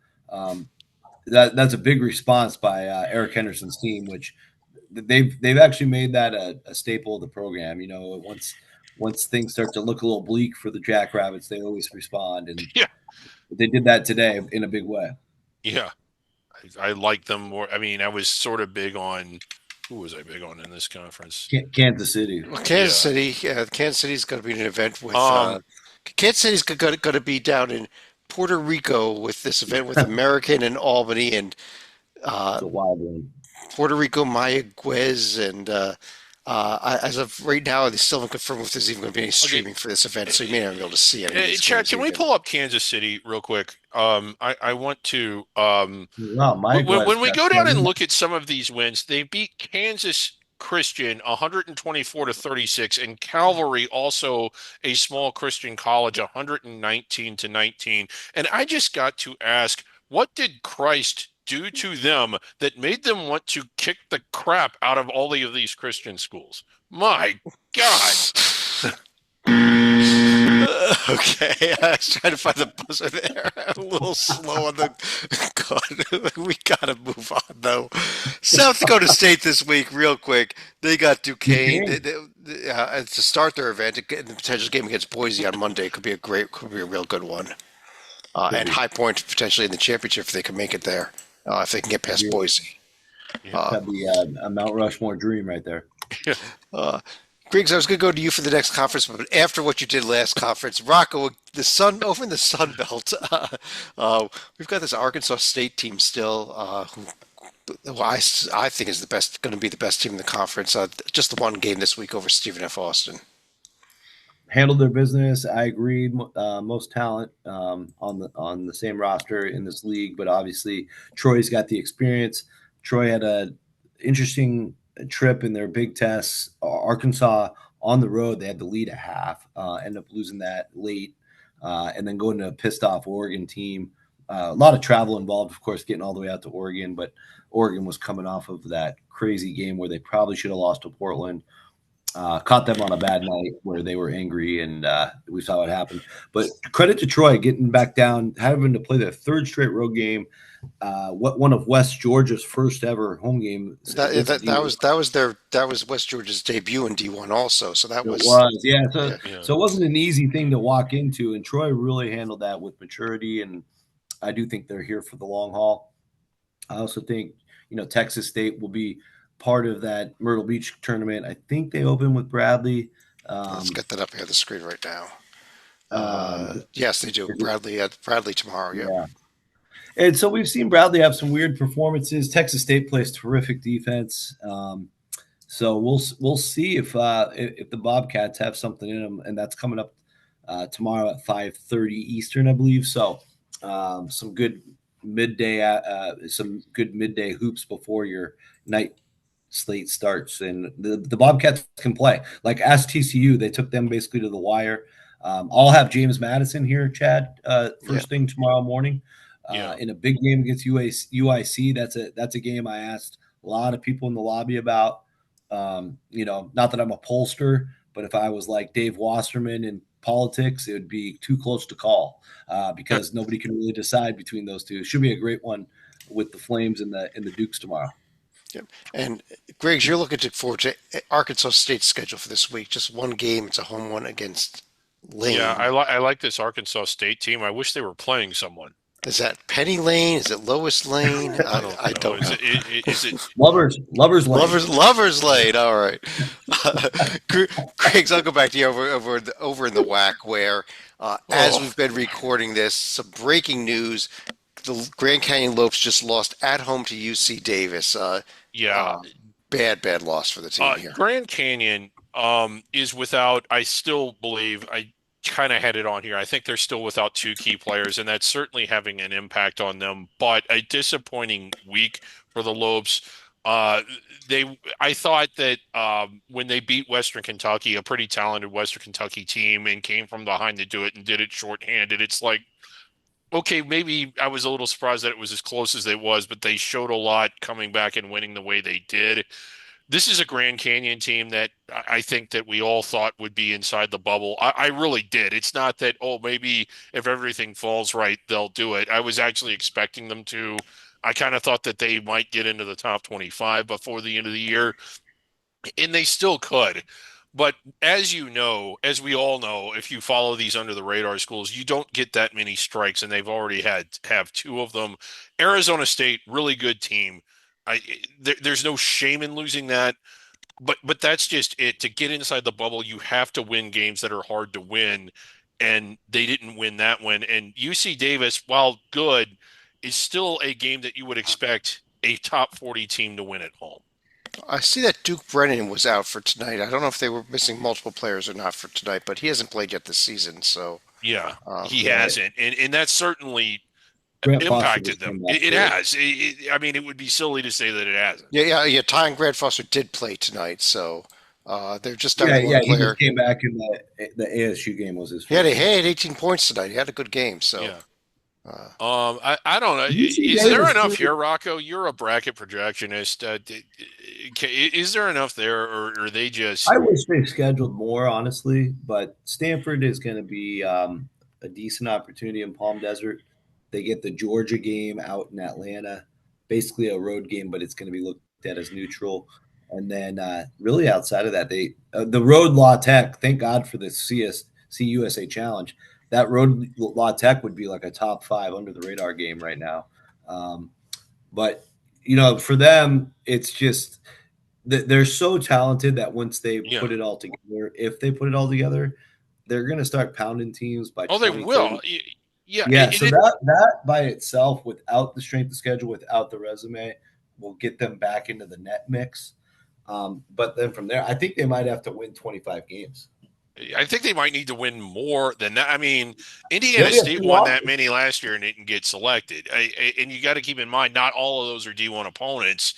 that's a big response by Eric Henderson's team, which they've actually made that a staple of the program. Once things start to look a little bleak for the Jackrabbits, they always respond, and Yeah, they did that today in a big way. yeah. I like them more. I mean, I was sort of big on who was I big on in this conference? Kansas City. Well, Yeah. Kansas City's going to be an event with Um, Kansas City's going to be down in Puerto Rico with this event with American and Albany and It's uh, a wild one. Puerto Rico Mayaguez and as of right now, they still haven't confirmed if there's even going to be any okay. streaming for this event, so you may not be able to see any of these Chad, games can we even. pull up Kansas City real quick? I want to Wow, Mike when West we got go down and 20. look at some of these wins, they beat Kansas Christian 124 to 36, and Calvary, also a small Christian college, 119 to 19. And I just got to ask, what did Christ do to them that made them want to kick the crap out of all of these Christian schools? My God. Okay, I was trying to find the buzzer there. A little slow on the. God, we gotta move on though. South Dakota State this week, real quick. They got Duquesne Duquesne. to start their event. The potential game against Boise on Monday could be a real good one. Could And be. High Point potentially in the championship if they can make it there. If they can get past Yeah, Boise. Uh, that'd be a Mount Rushmore dream right there. Yeah. uh, Griggs, I was going to go to you for the next conference, but after what you did last conference, Rocco, the Sun over in the Sun Belt, we've got this Arkansas State team still, who I think is going to be the best team in the conference. Just the one game this week over Stephen F. Austin. Handled their business. I agreed. Most talent on the same roster in this league, but obviously Troy's got the experience. Troy had a interesting trip in their big tests. Arkansas on the road, they had the lead at half, ended up losing that late, and then going to a pissed off Oregon team. A lot of travel involved, of course, getting all the way out to Oregon, but Oregon was coming off of that crazy game where they probably should have lost to Portland. Caught them on a bad night where they were angry, and we saw what happened. But credit to Troy getting back down, having to play their third straight road game. One of West Georgia's first ever home game. That was West Georgia's debut in D1 also. So that It was was, yeah. So, yeah. Yeah. so it wasn't an easy thing to walk into, and Troy really handled that with maturity, and I do think they're here for the long haul. I also think, Texas State will be part of that Myrtle Beach tournament. I think they open with Bradley. Let's Um, get that up here on the screen right now. um, Yes, they do. Bradley tomorrow. Yeah. yeah. And so we've seen Bradley have some weird performances. Texas State plays terrific defense. So we'll see if the Bobcats have something in them, and that's coming up tomorrow at 5:30 Eastern, I believe. So some good midday hoops before your night slate starts, and the Bobcats can play. Like ask TCU, they took them basically to the wire. I'll have James Madison here, Chad, Yeah. first thing tomorrow morning Yeah. in a big game against UIC. That's a game I asked a lot of people in the lobby about. Not that I'm a pollster, but if I was like Dave Wasserman in politics, it would be too close to call because nobody can really decide between those two. It should be a great one with the Flames and the Dukes tomorrow. Yep. And Griggs, you're looking forward to Arkansas State's schedule for this week. Just one game. It's a home one against Yeah, Lane. I like this Arkansas State team. I wish they were playing someone. Is that Penny Lane? Is it Lois Lane? I don't I know. don't know. Is it Lovers Lane. Lovers Lane. All right. Griggs, I'll go back to you over in the WAC where, as oh we've been recording this, some breaking news. The Grand Canyon Lopes just lost at home to UC Davis. yeah. Uh, bad loss for the team here. Grand Canyon is without, I still believe, I kind of had it on here. I think they're still without two key players, and that's certainly having an impact on them. But a disappointing week for the Lobes. Uh, I thought that when they beat Western Kentucky, a pretty talented Western Kentucky team, and came from behind to do it and did it shorthanded, it's like, okay, maybe I was a little surprised that it was as close as it was, but they showed a lot coming back and winning the way they did. This is a Grand Canyon team that I think that we all thought would be inside the bubble. I really did. It's not that, oh, maybe if everything falls right, they'll do it. I was actually expecting them to. I kind of thought that they might get into the top 25 before the end of the year, and they still could. But as you know, as we all know, if you follow these under the radar schools, you don't get that many strikes, and they've already have two of them. Arizona State, really good team. There's no shame in losing that, but that's just it. To get inside the bubble, you have to win games that are hard to win, and they didn't win that one. And UC Davis, while good, is still a game that you would expect a top 40 team to win at home. I see that Duke Brennan was out for tonight. I don't know if they were missing multiple players or not for tonight, but he hasn't played yet this season. So, Yeah, he yeah, hasn't, and that's certainly Grant Foster impacted just them. came back It too. has. I mean, it would be silly to say that it hasn't. yeah. Ty and Grant Foster did play tonight, so they're just down Yeah, to one he player. just came back in the ASU game was his He had, first he game. had 18 points tonight. He had a good game. So, Yeah. uh, I don't know. UC Is there Davis enough too. here, Rocco? You're a bracket projectionist. Is there enough there, or are they I just? wish they scheduled more, honestly, but Stanford is going to be a decent opportunity in Palm Desert. They get the Georgia game out in Atlanta, basically a road game, but it's going to be looked at as neutral. And then, really outside of that, they the road La Tech. Thank God for the CUSA Challenge. That road La Tech would be like a top 5 under the radar game right now. Um, but for them, it's just they're so talented that once they Yeah. put it all together, if they put it all together, they're going to start pounding teams by Oh, they 20, 30. will. Yeah. Yeah, so that by itself, without the strength of schedule, without the resume, will get them back into the net mix. But then from there, I think they might have to win 25 games. I think they might need to win more than that. I mean, They Indiana only have State 2 won that losses. many last year and didn't get selected. And you got to keep in mind, not all of those are D1 opponents.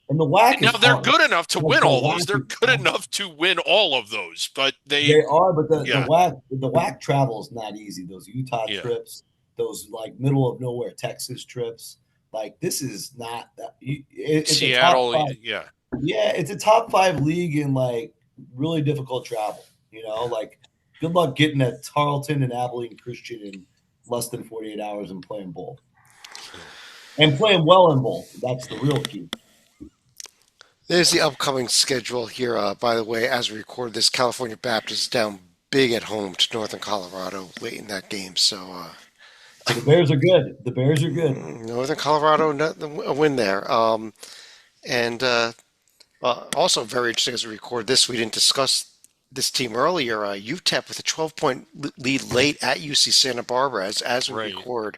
And the WAC Now is they're fun. good enough to Like win the all those. WAC They're is good fun. enough to win all of those, but They are, but yeah, the WAC travel is not easy. Those Utah yeah. trips, those like middle of nowhere Texas trips, like this is not that. It's a top Seattle, 5. yeah. Yeah, it's a top 5 league in like really difficult travel. Like good luck getting at Tarleton and Abilene Christian in less than 48 hours and playing both, and playing well in both. That's the real key. there's the upcoming schedule here. By the way, as we record this, California Baptist is down big at home to Northern Colorado late in that game. So, So the Bears are good. The Bears are good. Northern Colorado, a win there. And also very interesting as we record this, we didn't discuss this team earlier. UTEP with a 12-point lead late at UC Santa Barbara as we Right. record.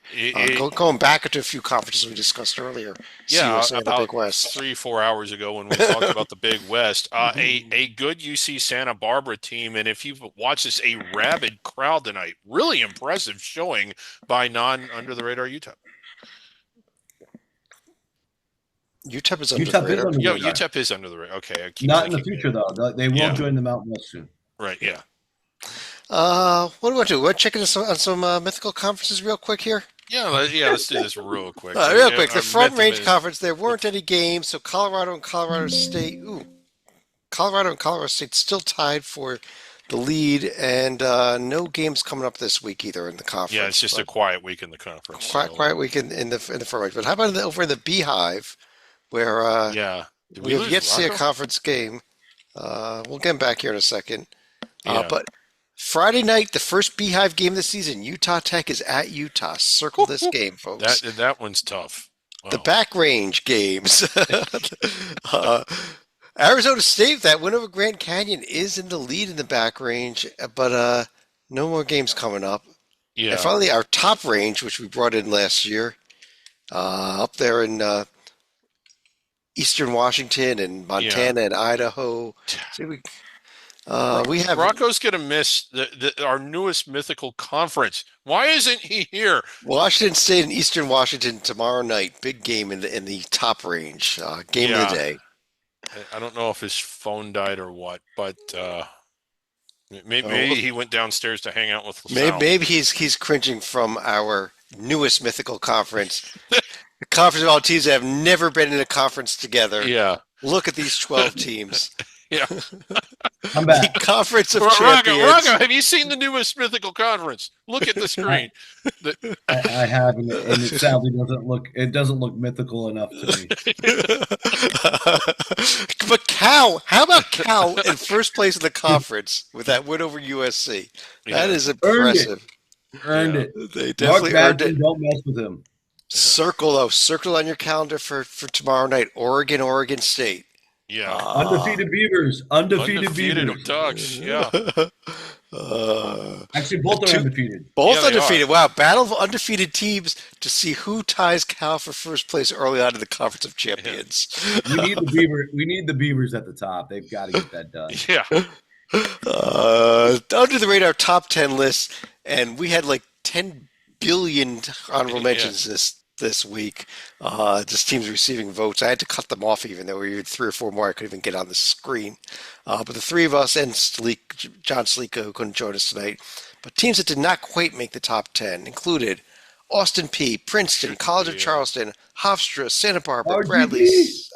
Going back into a few conferences we discussed earlier. Yeah, CUSA and the about Big West. 3-4 hours ago when we talked about the Big West, a good UC Santa Barbara team, and if you've watched this, a rabid crowd tonight. Really impressive showing by non under the radar UTEP. UTEP is under UTEP the is radar. under the Yeah, radar. UTEP is under the radar. Okay, I keep Not in the thinking. future though. They will Yeah. join the Mountain West soon. Right, yeah. What do we want to do? Want to check in on some mythical conferences real quick here? Let's do this real quick. Real quick, the Our Front Range myth- Conference, there weren't any games, so Colorado and Colorado State, Colorado and Colorado State still tied for the lead, and no games coming up this week either in the conference. Yeah, it's just a quiet week in the conference. quiet week in the Front Range. But how about over in the Beehive, where Yeah. Did we have lose yet to see a Rocco? conference game? We'll get back here in a second. Yeah. But Friday night, the first Beehive game of the season. Utah Tech is at Utah. Circle this game, folks. That one's tough. The Wow. back range games. uh, Arizona State, that win over Grand Canyon, is in the lead in the back range, but no more games coming up. Yeah. And finally, our top range, which we brought in last year, up there in Eastern Washington and Montana and Idaho. See, we have Rocco's gonna miss our newest mythical conference. Why isn't he here? Washington State and Eastern Washington tomorrow night. Big game in the top range. Game of the day. I don't know if his phone died or what, but maybe he went downstairs to hang out with LaSalle. Maybe he's cringing from our newest mythical conference. The conference of all teams that have never been in a conference together. Yeah. Look at these 12 teams. Yeah. I'm back. The Conference of Rocco, Champions. have you seen the newest mythical conference? Look at the screen. I have, and it sadly doesn't look mythical enough to me. But Cal, how about Cal in first place in the conference with that win over USC? That is impressive. Earned it. They Mark definitely earned Madsen, it. don't mess with him. Circle on your calendar for tomorrow night. Oregon State. Yeah. Undefeated Beavers. Undefeated Beavers. Ducks. Yeah. Actually, both are undefeated. Both Yeah, they undefeated. Wow, battle of undefeated teams to see who ties Cal for first place early on in the Conference of Champions. We need the Beavers at the top. They've got to get that done. Yeah. Under the radar top 10 list, and we had like 10 billion honorable mentions this week. This team's receiving votes. I had to cut them off even though we had 3 or 4 more I couldn't even get on the screen. But the 3 of us and John Sleeka, who couldn't join us tonight, but teams that did not quite make the top 10 included Austin P, Princeton, College of Charleston, Hofstra, Santa Barbara, RGV. Bradley,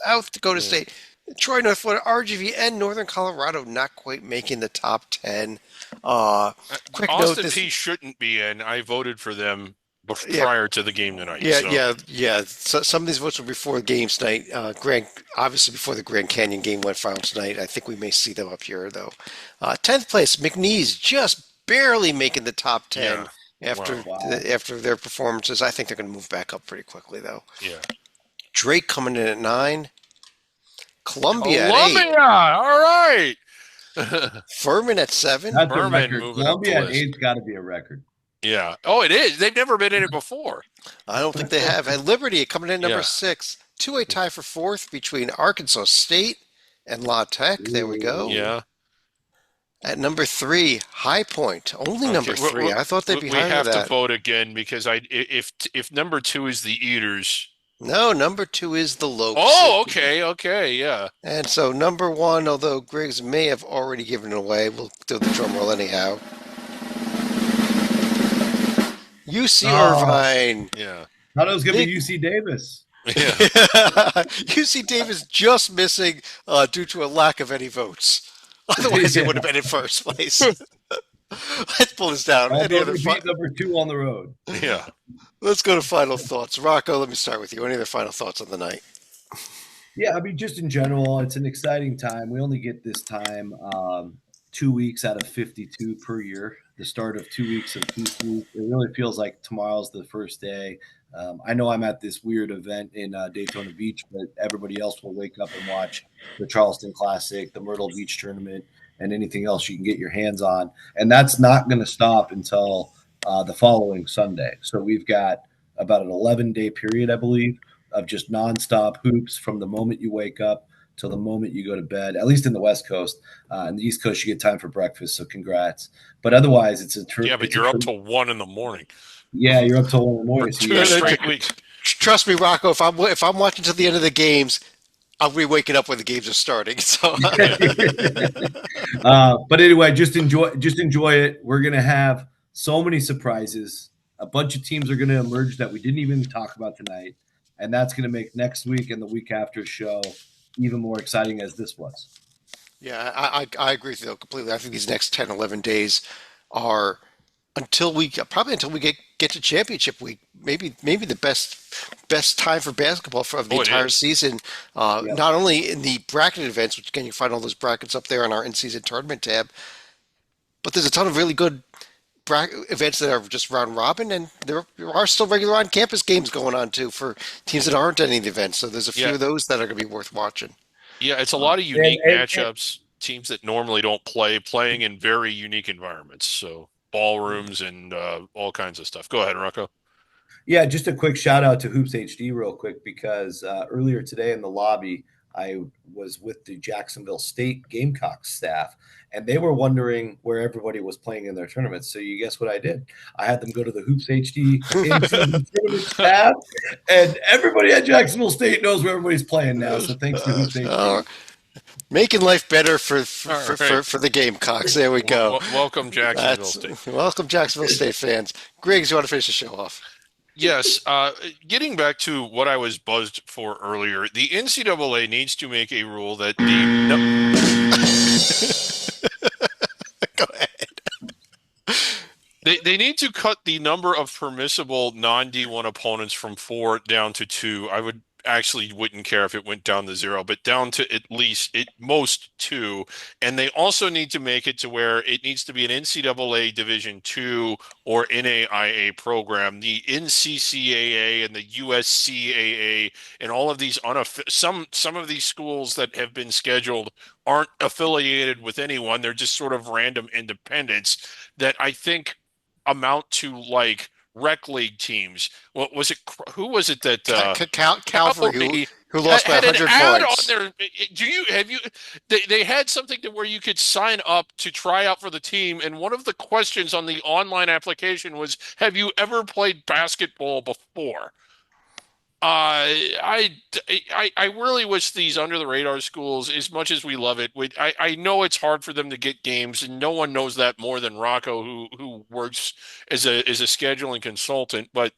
South Dakota State, Troy, North Florida, RGV, and Northern Colorado not quite making the top 10. Quick note: Austin P shouldn't be in. I voted for them prior to the game tonight. Yeah. So some of these votes were before the games tonight. Obviously before the Grand Canyon game went final tonight. I think we may see them up here though. 10th place, McNeese just barely making the top 10 after their performances. I think they're going to move back up pretty quickly though. Yeah. Drake coming in at 9. Columbia at 8. All right. Furman at 7. That's a Furman record. moving up the Columbia at list. 8's got to be a record. Yeah. Oh, it is. They've never been in it before. I don't think they have. And Liberty coming in at number Yeah. 6. 2-way tie for 4th between Arkansas State and La Tech. There we go. Yeah. At number 3, High Point. Only number 3. I thought they'd be We higher have than to that. vote again because if number 2 is the Eaters. No, number 2 is the Lopes. Oh, okay, yeah. And so number 1, although Griggs may have already given it away, we'll do the drum roll anyhow. UC Irvine. Yeah. Thought it was going to be UC Davis. Yeah. UC Davis just missing due to a lack of any votes. Otherwise, it would have been in first place. Let's pull this down. Any other beat number 2 on the road. Yeah. Let's go to final thoughts. Rocco, let me start with you. Any other final thoughts on the night? Yeah, I mean, just in general, it's an exciting time. We only get this time 2 weeks out of 52 per year, the start of 2 weeks of peak week. It really feels like tomorrow's the first day. I know I'm at this weird event in Daytona Beach, but everybody else will wake up and watch the Charleston Classic, the Myrtle Beach Tournament, and anything else you can get your hands on. And that's not going to stop until the following Sunday. So we've got about an 11-day period, I believe, of just nonstop hoops from the moment you wake up till the moment you go to bed, at least in the West Coast. In the East Coast, you get time for breakfast, so congrats. But otherwise, it's a But you're up till 1 in the morning. Yeah, you're up till 1 in the morning. For 2 straight weeks. Trust me, Rocco, if I'm watching till the end of the games, I'll be waking up when the games are starting. So, but anyway, just enjoy it. We're gonna have so many surprises. A bunch of teams are gonna emerge that we didn't even talk about tonight, and that's gonna make next week and the week after show even more exciting as this was. yeah, I agree with you completely. I think these next 10, 11 days are until we get to championship week, maybe the best time for basketball for the entire season. Not only in the bracket events, which again you find all those brackets up there on our in-season tournament tab, but there's a ton of really good events that are just round robin, and there are still regular on campus games going on too for teams that aren't any of the events. So there's a few Yeah, of those that are going to be worth watching. yeah, it's a Uh, lot of and, unique and matchups, teams that normally don't play, playing in very unique environments. So ballrooms and all kinds of stuff. Go ahead, Rocco. Yeah, just a quick shout out to Hoops HD real quick because earlier today in the lobby, I was with the Jacksonville State Gamecocks staff, and they were wondering where everybody was playing in their tournaments. So you guess what I did? I had them go to the Hoops HD in-season tournament tab, and everybody at Jacksonville State knows where everybody's playing now. So thanks to Hoops HD. Making life better for All right. for the Gamecocks. There we go. Welcome, Jacksonville That's State. welcome, Jacksonville State fans. Griggs, you want to finish the show off? Yes, getting back to what I was buzzed for earlier, the NCAA needs to make a rule that Go ahead. they need to cut the number of permissible non D1 opponents from 4 down to 2. I would actually wouldn't care if it went down to 0, but down to at least at most 2. And they also need to make it to where it needs to be an NCAA Division II or NAIA program. The NCCAA and the USCAA and all of these some of these schools that have been scheduled aren't affiliated with anyone. They're just sort of random independents that I think amount to like rec league teams. What was it? Who was it that Calvary, Calvary who lost by had an 100 ad points. on their? Do you have you? They had something to where you could sign up to try out for the team, and one of the questions on the online application was, "Have you ever played basketball before?" I really wish these under the radar schools, as much as we love it, I know it's hard for them to get games, and no one knows that more than Rocco, who works as a scheduling consultant. But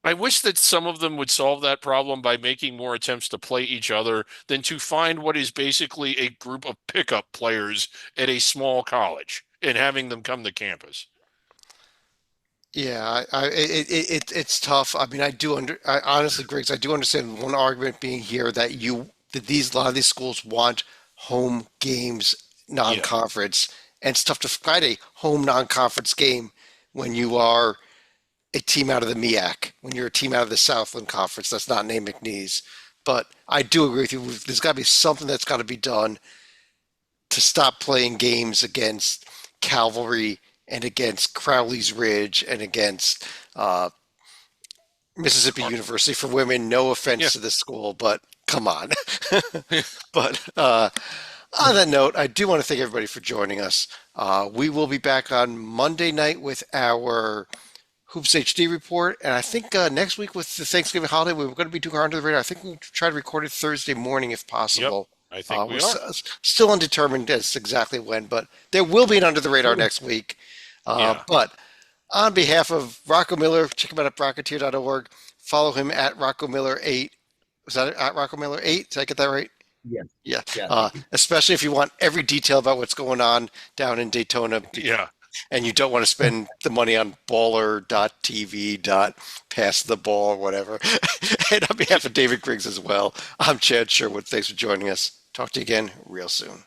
I wish that some of them would solve that problem by making more attempts to play each other than to find what is basically a group of pickup players at a small college and having them come to campus. Yeah, it's tough. I mean, I honestly, Griggs, I do understand one argument being here that a lot of these schools want home games Yeah. non-conference, and it's tough to find a home non-conference game when you are a team out of the MEAC, when you're a team out of the Southland Conference. That's not named McNeese. But I do agree with you. There's got to be something that's got to be done to stop playing games against Calvary and against Crowley's Ridge and against Mississippi University for women. No Yeah. offense to this school, but come on. But on that note, I do want to thank everybody for joining us. We will be back on Monday night with our Hoops HD report, and I think next week with the Thanksgiving holiday, we're going to be doing our under the radar. I think we'll try to record it Thursday morning if Yep. possible. I think We're we are. still undetermined as exactly when, but there will be an under the radar next week. Yeah. But on behalf of Rocco Miller, check him out at Rocketeer.org. Follow him at Rocco Miller 8. Was that it? At Rocco Miller 8? Did I get that right? Yeah, Yeah. yeah. Especially if you want every detail about what's going on down in Daytona Yeah. and you don't want to spend the money on baller.tv. Pass the ball or whatever. And on behalf of David Griggs as well, I'm Chad Sherwood. Thanks for joining us. Talk to you again real soon.